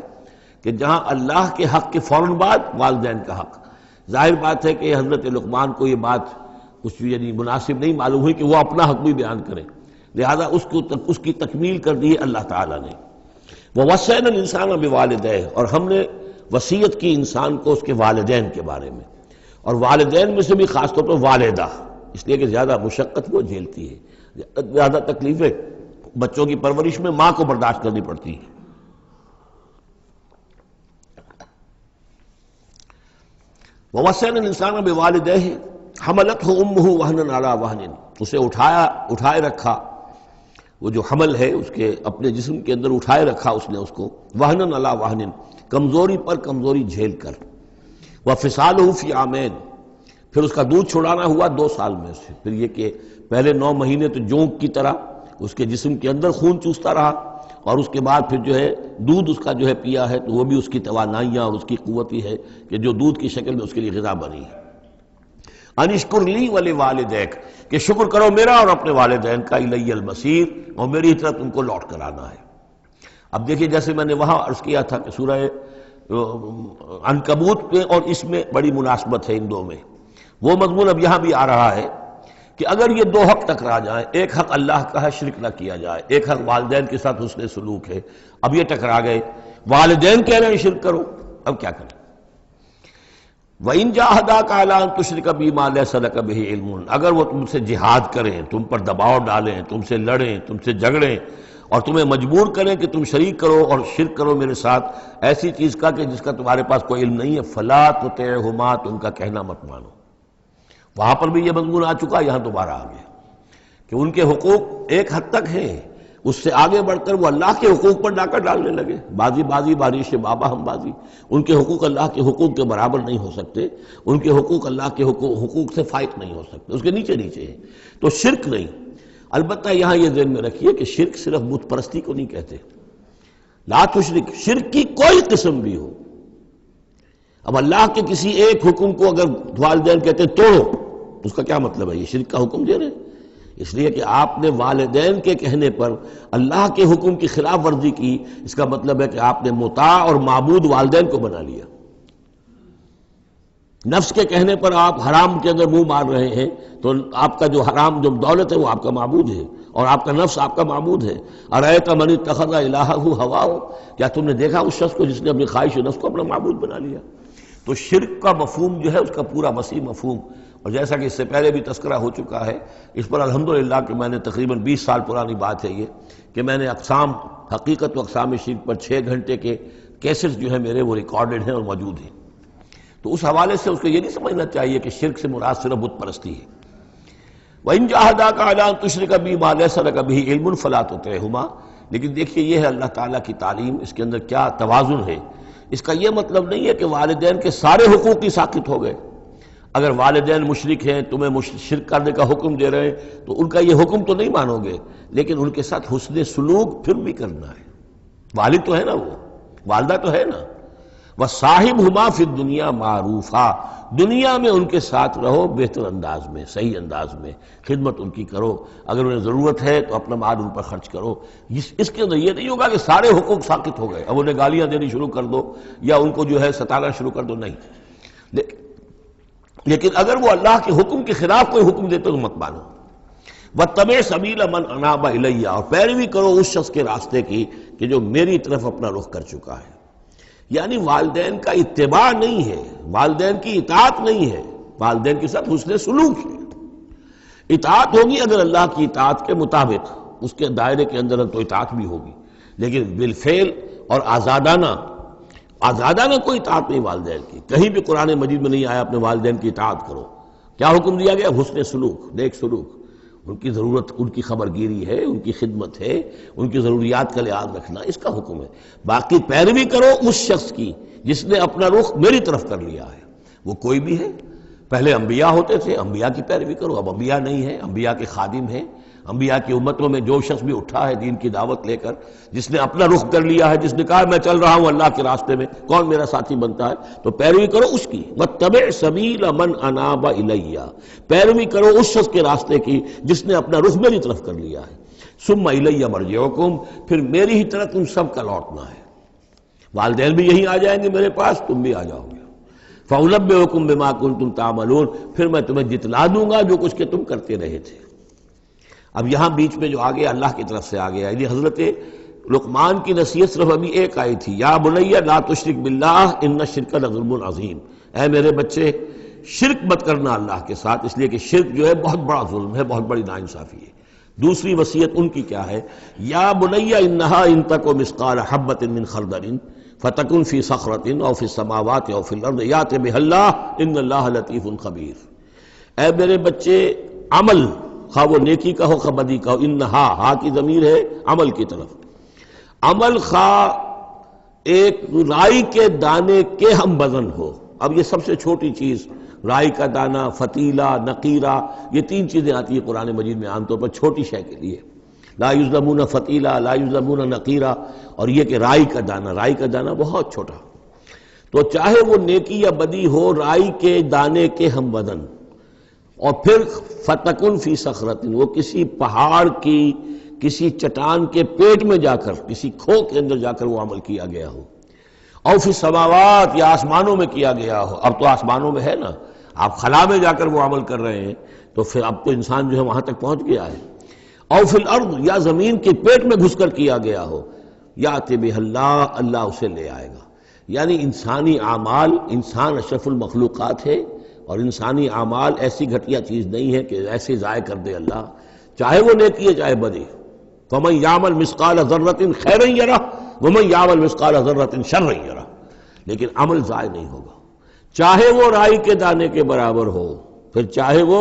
کہ جہاں اللہ کے حق کے فوراً بعد والدین کا حق۔ ظاہر بات ہے کہ حضرت لقمان کو یہ بات کچھ یعنی مناسب نہیں معلوم ہوئی کہ وہ اپنا حق بھی بیان کرے، لہذا اس کی تکمیل کر دی ہے اللہ تعالیٰ نے۔ وَوَصَّيْنَا الْإِنسَانَ بِوَالِدَيْهِ، اور ہم نے وصیت کی انسان کو اس کے والدین کے بارے میں، اور والدین میں سے بھی خاص طور پر والدہ، اس لیے کہ زیادہ مشقت وہ جھیلتی ہے، زیادہ تکلیفیں بچوں کی پرورش میں ماں کو برداشت کرنی پڑتی ہے۔ وَوَصَّيْنَا الْإِنسَانَ بِوَالِدَيْهِ حملتہ امہ وہنا علی وہن، اسے اٹھائے رکھا، وہ جو حمل ہے اس کے اپنے جسم کے اندر اٹھائے رکھا اس نے اس کو، وہنا علی وہن، کمزوری پر کمزوری جھیل کر، وفصالہ فی عامین، پھر اس کا دودھ چھڑانا ہوا 2 سال میں سے، پھر یہ کہ پہلے 9 مہینے تو جونک کی طرح اس کے جسم کے اندر خون چوستا رہا، اور اس کے بعد پھر جو ہے دودھ اس کا جو ہے پیا ہے، تو وہ بھی اس کی توانائیاں اور اس کی قوت ہی ہے کہ جو دودھ کی شکل میں اس کے لیے غذا بنی ہے۔ انشکر لی ولوالدیک، کہ شکر کرو میرا اور اپنے والدین کا، الی المصیر، اور میری طرف تم کو لوٹ کر آنا ہے۔ اب دیکھیے جیسے میں نے وہاں عرض کیا تھا کہ سورہ عنکبوت میں اور اس میں بڑی مناسبت ہے ان دو میں، وہ مضمون اب یہاں بھی آ رہا ہے کہ اگر یہ 2 حق ٹکرا جائیں، ایک حق اللہ کا ہے شرک نہ کیا جائے، ایک حق والدین کے ساتھ حسن سلوک ہے، اب یہ ٹکرا گئے، والدین کہہ رہے ہیں شرک کرو، اب کیا کریں؟ وَإِن جَاهَدَاكَ عَلَىٰ أَن تُشْرِكَ بِي مَا لَيْسَ لَكَ بِهِ عِلْمٌ، اگر وہ تم سے جہاد کریں، تم پر دباؤ ڈالیں، تم سے لڑیں، تم سے جھگڑیں، اور تمہیں مجبور کریں کہ تم شریک کرو اور شرک کرو میرے ساتھ ایسی چیز کا کہ جس کا تمہارے پاس کوئی علم نہیں ہے، فَلَا تُطِعْهُمَا، تو ان کا کہنا مت مانو۔ وہاں پر بھی یہ مضمون آ چکا، یہاں دوبارہ آ گیا کہ ان کے حقوق ایک حد تک ہیں، اس سے آگے بڑھ کر وہ اللہ کے حقوق پر ڈاکہ ڈالنے لگے، بازی بازی بارش بابا ہم بازی۔ ان کے حقوق اللہ کے حقوق کے برابر نہیں ہو سکتے، ان کے حقوق اللہ کے حقوق سے فائق نہیں ہو سکتے، اس کے نیچے نیچے ہیں۔ تو شرک نہیں۔ البتہ یہاں یہ ذہن میں رکھیے کہ شرک صرف بت پرستی کو نہیں کہتے، لا تشرک، شرک کی کوئی قسم بھی ہو۔ اب اللہ کے کسی ایک حکم کو اگر والدین کہتے ہیں توڑو، اس کا کیا مطلب ہے؟ یہ شرک کا حکم دے رہے ہیں؟ اس لیے کہ آپ نے والدین کے کہنے پر اللہ کے حکم کی خلاف ورزی کی، اس کا مطلب ہے کہ آپ نے مطاع اور معبود والدین کو بنا لیا۔ نفس کے کہنے پر آپ حرام کے اندر منہ مار رہے ہیں تو آپ کا جو حرام جو دولت ہے وہ آپ کا معبود ہے، اور آپ کا نفس آپ کا معبود ہے۔ ارأیت من اتخذ الہہ ہواہ، کیا تم نے دیکھا اس شخص کو جس نے اپنی خواہش نفس کو اپنا معبود بنا لیا؟ تو شرک کا مفہوم جو ہے اس کا پورا وسیع مفہوم، اور جیسا کہ اس سے پہلے بھی تذکرہ ہو چکا ہے، اس پر الحمدللہ کہ میں نے تقریباً 20 سال پرانی بات ہے یہ، کہ میں نے اقسام حقیقت و اقسام شرک پر 6 گھنٹے کے کیسٹس جو ہیں میرے وہ ریکارڈڈ ہیں اور موجود ہیں۔ تو اس حوالے سے اس کو یہ نہیں سمجھنا چاہیے کہ شرک سے مراد صرف بت پرستی ہے۔ وَإِن جَاهَدَاكَ عَلَىٰ أَن تُشْرِكَ بِي مَا لَيْسَ لَكَ بِهِ عِلْمٌ فَلَا تُطِعْهُمَا، لیکن دیکھیے یہ ہے اللہ تعالیٰ کی تعلیم، اس کے اندر کیا توازن ہے۔ اس کا یہ مطلب نہیں ہے کہ والدین کے سارے حقوق ہی ساقط ہو گئے۔ اگر والدین مشرک ہیں، تمہیں شرک کرنے کا حکم دے رہے ہیں تو ان کا یہ حکم تو نہیں مانو گے، لیکن ان کے ساتھ حسن سلوک پھر بھی کرنا ہے۔ والد تو ہے نا، وہ والدہ تو ہے نا۔ وَصَاحِبْهُمَا فِي الدُّنْيَا مَعْرُوفًا، دنیا میں ان کے ساتھ رہو بہتر انداز میں، صحیح انداز میں خدمت ان کی کرو، اگر انہیں ضرورت ہے تو اپنا مال ان پر خرچ کرو۔ اس کے اندر یہ نہیں ہوگا کہ سارے حقوق ساقط ہو گئے، اب انہیں گالیاں دینی شروع کر دو یا ان کو جو ہے ستانا شروع کر دو، نہیں۔ لیکن اگر وہ اللہ کے حکم کے خلاف کوئی حکم دیتے تو مت مانو۔ وَاتَّبِعْ سَبِيلَ مَنْ أَنَابَ إِلَيَّ، اور پیروی کرو اس شخص کے راستے کی کہ جو میری طرف اپنا رخ کر چکا ہے۔ یعنی والدین کا اتباع نہیں ہے، والدین کی اطاعت نہیں ہے، والدین کے ساتھ حسن سلوک ہے۔ اطاعت ہوگی اگر اللہ کی اطاعت کے مطابق، اس کے دائرے کے اندر تو اطاعت بھی ہوگی، لیکن بالفعل اور آزادانہ کوئی اطاعت نہیں والدین کی۔ کہیں بھی قرآن مجید میں نہیں آیا اپنے والدین کی اطاعت کرو۔ کیا حکم دیا گیا؟ حسن سلوک، نیک سلوک، ان کی ضرورت، ان کی خبر گیری ہے، ان کی خدمت ہے، ان کی ضروریات کا لحاظ رکھنا، اس کا حکم ہے۔ باقی پیروی کرو اس شخص کی جس نے اپنا رخ میری طرف کر لیا ہے، وہ کوئی بھی ہے۔ پہلے انبیاء ہوتے تھے، انبیاء کی پیروی کرو، اب انبیاء نہیں ہیں، انبیاء کے خادم ہیں۔ انبیاء کی امتوں میں جو شخص بھی اٹھا ہے دین کی دعوت لے کر، جس نے اپنا رخ کر لیا ہے، جس نے کہا میں چل رہا ہوں اللہ کے راستے میں، کون میرا ساتھی بنتا ہے، تو پیروی کرو اس کی۔ وَاتَّبِعْ سَبِيلَ مَنْ أَنَابَ إِلَيَّ، پیروی کرو اس شخص کے راستے کی جس نے اپنا رخ میری طرف کر لیا ہے۔ ثُمَّ إِلَيَّ مَرْجِعُكُمْ، پھر میری ہی طرف تم سب کا لوٹنا ہے۔ والدین بھی یہی آ جائیں گے میرے پاس، تم بھی آ جاؤ گے۔ فَأُنَبِّئُكُم بِمَا كُنتُمْ تَعْمَلُونَ، پھر میں تمہیں جتلا دوں گا جو کچھ کہ تم کرتے رہے تھے۔ اب یہاں بیچ میں جو آ گیا اللہ کی طرف سے آ گیا، یعنی حضرت لقمان کی نصیحت صرف ابھی ایک آئی تھی، یا بنی لا تشرک باللہ ان الشرک لظلم عظیم، اے میرے بچے شرک مت کرنا اللہ کے ساتھ، اس لیے کہ شرک جو ہے بہت بڑا ظلم ہے، بہت بڑی ناانصافی ہے۔ دوسری وصیت ان کی کیا ہے؟ یا بنی انہا ان تک مثقال حبۃ من خردل فتکن فی صخرۃ او فی السماوات او فی الارض یات بہ اللہ ان اللہ لطیف خبیر، اے میرے بچے عمل، خواہ وہ نیکی کا ہو خواہ بدی کا ہو، انہا، ہا کی ضمیر ہے عمل کی طرف، عمل خواہ ایک رائی کے دانے کے ہم وزن ہو۔ اب یہ سب سے چھوٹی چیز، رائی کا دانہ، فتیلہ، نقیرہ، یہ 3 چیزیں آتی ہیں قرآن مجید میں عام طور پر چھوٹی شے کے لیے، لا یظلمون فتیلہ، لا یظلمون نقیرہ، اور یہ کہ رائی کا دانہ، رائی کا دانہ بہت چھوٹا، تو چاہے وہ نیکی یا بدی ہو رائی کے دانے کے ہم وزن، اور پھر فتکن فی صخرۃ، وہ کسی پہاڑ کی، کسی چٹان کے پیٹ میں جا کر، کسی کھو کے اندر جا کر وہ عمل کیا گیا ہو، اور فی السماوات، یا آسمانوں میں کیا گیا ہو، اب تو آسمانوں میں ہے نا، آپ خلا میں جا کر وہ عمل کر رہے ہیں، تو پھر اب تو انسان جو ہے وہاں تک پہنچ گیا ہے، اور فی الارض، یا زمین کے پیٹ میں گھس کر کیا گیا ہو، یات بہ اللہ، اللہ اسے لے آئے گا۔ یعنی انسانی اعمال، انسان اشرف المخلوقات ہے، اور انسانی اعمال ایسی گھٹیا چیز نہیں ہے کہ ایسے ضائع کر دے اللہ، چاہے وہ نیکی ہے چاہے بدی۔ فَمَن يَعْمَلْ مِثْقَالَ ذَرَّةٍ خَيْرًا يَرَهُ وَمَن يَعْمَلْ مِثْقَالَ ذَرَّةٍ شَرًّا يَرَهُ، لیکن عمل ضائع نہیں ہوگا، چاہے وہ رائی کے دانے کے برابر ہو، پھر چاہے وہ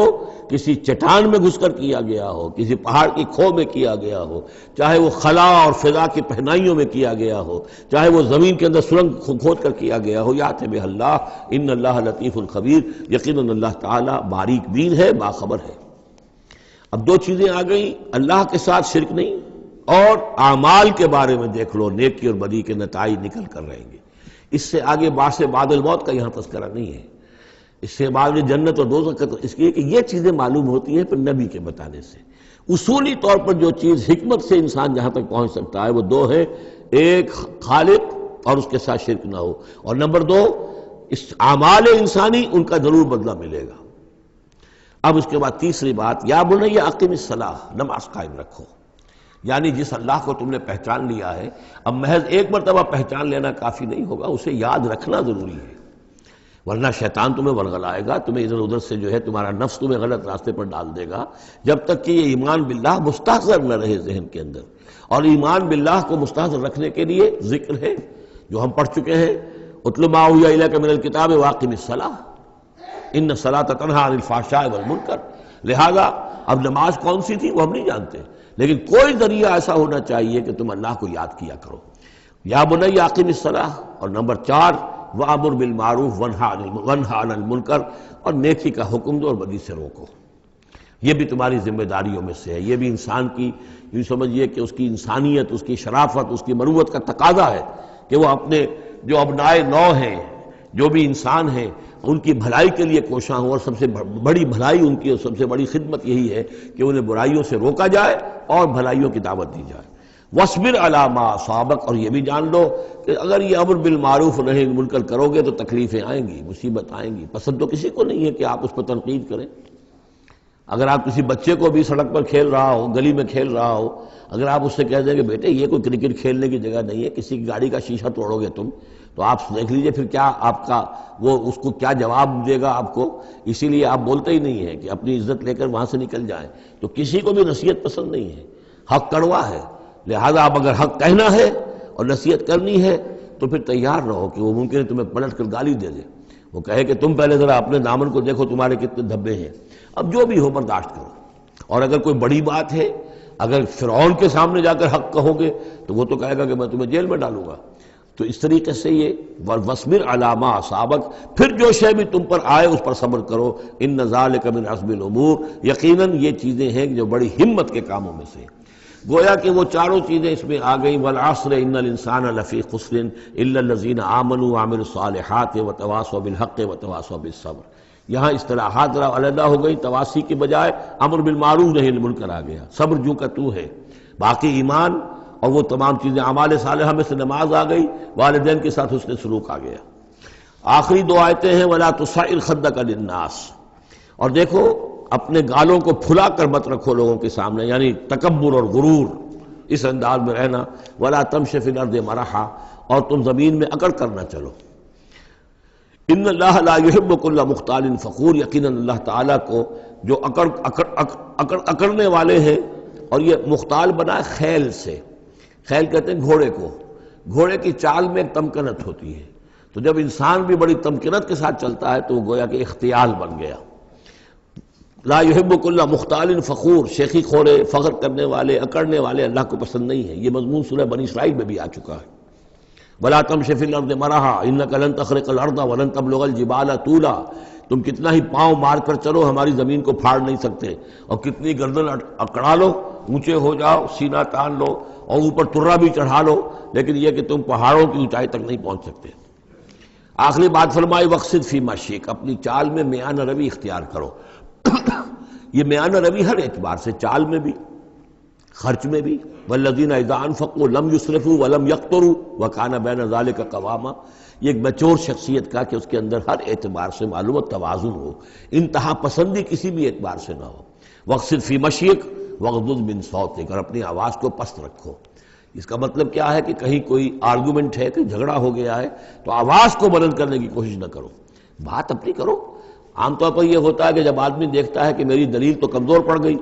کسی چٹان میں گھس کر کیا گیا ہو، کسی پہاڑ کی کھو میں کیا گیا ہو، چاہے وہ خلا اور فضا کی پہنائیوں میں کیا گیا ہو، چاہے وہ زمین کے اندر سرنگ کھود کر کیا گیا ہو، یات بہ اللہ ان اللہ لطیف الخبیر، یقیناً اللہ تعالیٰ باریک بین ہے، باخبر ہے۔ اب دو چیزیں آ گئیں، اللہ کے ساتھ شرک نہیں، اور اعمال کے بارے میں دیکھ لو نیکی اور بدی کے نتائج نکل کر رہیں گے۔ اس سے آگے بعث بعد الموت کا یہاں تذکرہ نہیں ہے، اس سے بعد جنت اور دوزخ کا، اس لیے کہ یہ چیزیں معلوم ہوتی ہیں پھر نبی کے بتانے سے۔ اصولی طور پر جو چیز حکمت سے انسان جہاں تک پہنچ سکتا ہے وہ دو ہے، ایک خالق اور اس کے ساتھ شرک نہ ہو، اور نمبر دو اس اعمال انسانی ان کا ضرور بدلہ ملے گا۔ اب اس کے بعد تیسری بات، یا بنی اقم الصلاۃ، نماز قائم رکھو، یعنی جس اللہ کو تم نے پہچان لیا ہے، اب محض ایک مرتبہ پہچان لینا کافی نہیں ہوگا، اسے یاد رکھنا ضروری ہے، ورنہ شیطان تمہیں ورغلائے گا، تمہیں ادھر ادھر سے جو ہے تمہارا نفس تمہیں غلط راستے پر ڈال دے گا، جب تک کہ یہ ایمان باللہ مستحضر نہ رہے ذہن کے اندر۔ اور ایمان باللہ کو مستحضر رکھنے کے لیے ذکر ہے جو ہم پڑھ چکے ہیں، اتل ما اوحی الیک من الکتاب واقم الصلاۃ ان الصلاۃ تنہی عن الفحشاء والمنکر۔ لہذا اب نماز کون سی تھی وہ ہم نہیں جانتے، لیکن کوئی ذریعہ ایسا ہونا چاہیے کہ تم اللہ کو یاد کیا کرو۔ یا بنی اقم الصلاۃ، اور نمبر 4 وَأَمُرْ بِالْمَعْرُوفِ وَانْهَ عَنِ الْمُنْکَرِ، اور نیکی کا حکم دو اور بدی سے روکو۔ یہ بھی تمہاری ذمہ داریوں میں سے ہے، یہ بھی انسان کی، یوں سمجھیے کہ اس کی انسانیت، اس کی شرافت، اس کی مروت کا تقاضا ہے کہ وہ اپنے جو ابنائے نو ہیں، جو بھی انسان ہیں، ان کی بھلائی کے لیے کوشاں ہوں، اور سب سے بڑی بھلائی ان کی اور سب سے بڑی خدمت یہی ہے کہ انہیں برائیوں سے روکا جائے اور بھلائیوں کی دعوت دی جائے۔ وَاصْبِرْ عَلَىٰ مَا أَصَابَكَ، اور یہ بھی جان لو کہ اگر یہ امر بالمعروف نہی عن المنکر کرو گے تو تکلیفیں آئیں گی، مصیبت آئیں گی۔ پسند تو کسی کو نہیں ہے کہ آپ اس پر تنقید کریں۔ اگر آپ کسی بچے کو بھی سڑک پر کھیل رہا ہو، گلی میں کھیل رہا ہو، اگر آپ اس سے کہہ دیں کہ بیٹے یہ کوئی کرکٹ کھیلنے کی جگہ نہیں ہے، کسی کی گاڑی کا شیشہ توڑو گے تم، تو آپ دیکھ لیجئے پھر کیا آپ کا وہ اس کو کیا جواب دے گا آپ کو۔ اسی لیے آپ بولتے ہی نہیں ہیں کہ اپنی عزت لے کر وہاں سے نکل جائیں۔ تو کسی کو بھی نصیحت پسند نہیں ہے، حق کڑوا ہے، لہذا اب اگر حق کہنا ہے اور نصیحت کرنی ہے تو پھر تیار رہو کہ وہ ممکن ہے تمہیں پلٹ کر گالی دے دے، وہ کہے کہ تم پہلے ذرا اپنے دامن کو دیکھو تمہارے کتنے دھبے ہیں۔ اب جو بھی ہو برداشت کرو، اور اگر کوئی بڑی بات ہے، اگر فرعون کے سامنے جا کر حق کہو گے تو وہ تو کہے گا کہ میں تمہیں جیل میں ڈالوں گا۔ تو اس طریقے سے یہ وَاصْبِرْ عَلَىٰ مَا أَصَابَكَ، پھر جو شے بھی تم پر آئے اس پر صبر کرو، إِنَّ ذَلِكَ مِنْ عَزْمِ الْأُمُورِ، یقیناً یہ چیزیں ہیں جو بڑی ہمت کے کاموں میں سے۔ گویا کہ وہ چاروں چیزیں اس میں آ گئیں، وَالْعَصْرِ إِنَّ الْإِنسَانَ لَفِي خُسْرٍ إِلَّا الَّذِينَ آمَنُوا وَعَمِلُوا الصَّالِحَاتِ وَتَوَاصَوْا بِالْحَقِّ وَتَوَاصَوْا بِالصَّبْرِ۔ یہاں اصطلاحات ذرا علیحدہ ہو گئی، تواصی کی بجائے امر بالمعروف نہی عن المنکر آ گیا، صبر جو کا تو ہے، باقی ایمان اور وہ تمام چیزیں، اعمال صالحہ میں سے نماز آ گئی، والدین کے ساتھ حسن سلوک آ گیا۔ آخری دو آیتیں ہیں وَلَا تُصَعِّرْ خَدَّكَ لِلنَّاسِ، اور دیکھو اپنے گالوں کو پھلا کر مت رکھو لوگوں کے سامنے، یعنی تکبر اور غرور، اس انداز میں رہنا۔ وَلَا تَمْشِ فِي الْأَرْضِ مَرَحًا، اور تم زمین میں اکڑ کر نہ چلو۔ ان اللہ لا يحب كل مختال فخور، یقیناً اللہ تعالیٰ کو جو اکڑنے والے ہیں، اور یہ مختال بنا ہے خیل سے، خیل کہتے ہیں گھوڑے کو، گھوڑے کی چال میں ایک تمکنت ہوتی ہے، تو جب انسان بھی بڑی تمکنت کے ساتھ چلتا ہے تو وہ گویا کہ اختیال بن گیا۔ لا يحب كل مختال فخور، شیخی خورے، فخر کرنے والے، اکڑنے والے اللہ کو پسند نہیں ہے۔ یہ مضمون سورہ بنی اسرائیل میں بھی آ چکا ہے۔ وَلَا تَمْشِ فِي الْأَرْضِ مَرَحًا إِنَّكَ لَن تَخْرِقَ الْأَرْضَ وَلَن تَبْلُغَ الْجِبَالَ طُولًا، تم کتنا ہی پاؤں مار کر چلو ہماری زمین کو پھاڑ نہیں سکتے، اور کتنی گردن اکڑا لو، اونچے ہو جاؤ، سینہ تان لو اور اوپر ترا بھی چڑھا لو، لیکن یہ کہ تم پہاڑوں کی اونچائی تک نہیں پہنچ سکتے۔ آخری بات فرمائی وَاقْصِدْ فِي مَشْيِكَ، اپنی چال میں میانہ روی اختیار کرو۔ یہ میانہ روی ہر اعتبار سے، چال میں بھی، خرچ میں بھی، والذین اذا انفقوا لم یسرفوا ولم یقتروا وکان بین ذلک قواما، یہ ایک میچور شخصیت کا کہ اس کے اندر ہر اعتبار سے معلوم توازن ہو، انتہا پسندی کسی بھی اعتبار سے نہ ہو۔ واقصد فی مشیک واغضض من صوتک، اور اپنی آواز کو پست رکھو۔ اس کا مطلب کیا ہے کہ کہیں کوئی آرگومنٹ ہے کہ جھگڑا ہو گیا ہے تو آواز کو بلند کرنے کی کوشش نہ کرو، بات اپنی کرو۔ عام طور پر یہ ہوتا ہے کہ جب آدمی دیکھتا ہے کہ میری دلیل تو کمزور پڑ گئی،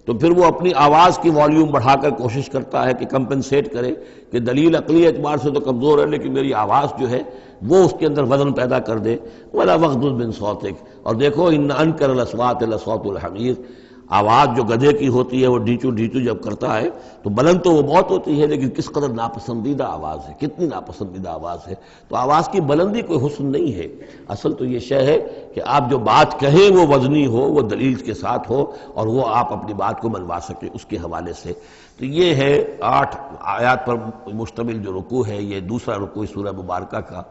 تو پھر وہ اپنی آواز کی والیوم بڑھا کر کوشش کرتا ہے کہ کمپنسیٹ کرے کہ دلیل عقلی اعتبار سے تو کمزور ہے لیکن میری آواز جو ہے وہ اس کے اندر وزن پیدا کر دے. وَلَا وَغْضُضْ مِنْ صَوْتِكَ، اور دیکھو اِنَّ أَنْكَرَ الْأَصْوَاتِ لَصَوْتُ الْحَمِيرِ، آواز جو گدھے کی ہوتی ہے وہ ڈھیچو ڈھیچو جب کرتا ہے تو بلند تو وہ بہت ہوتی ہے لیکن کس قدر ناپسندیدہ آواز ہے، کتنی ناپسندیدہ آواز ہے. تو آواز کی بلندی کوئی حسن نہیں ہے، اصل تو یہ شے ہے کہ آپ جو بات کہیں وہ وزنی ہو، وہ دلیل کے ساتھ ہو اور وہ آپ اپنی بات کو منوا سکیں اس کے حوالے سے. تو یہ ہے 8 آیات پر مشتمل جو رکوع ہے، یہ دوسرا رکوع سورہ مبارکہ کا،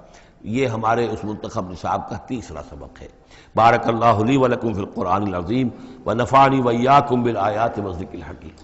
یہ ہمارے اس منتخب نصاب کا تیسرا سبق ہے. بارک اللہ لی و لکم فی القرآن العظیم ونفعنی وإیاکم بالآیات والذکر الحکیم.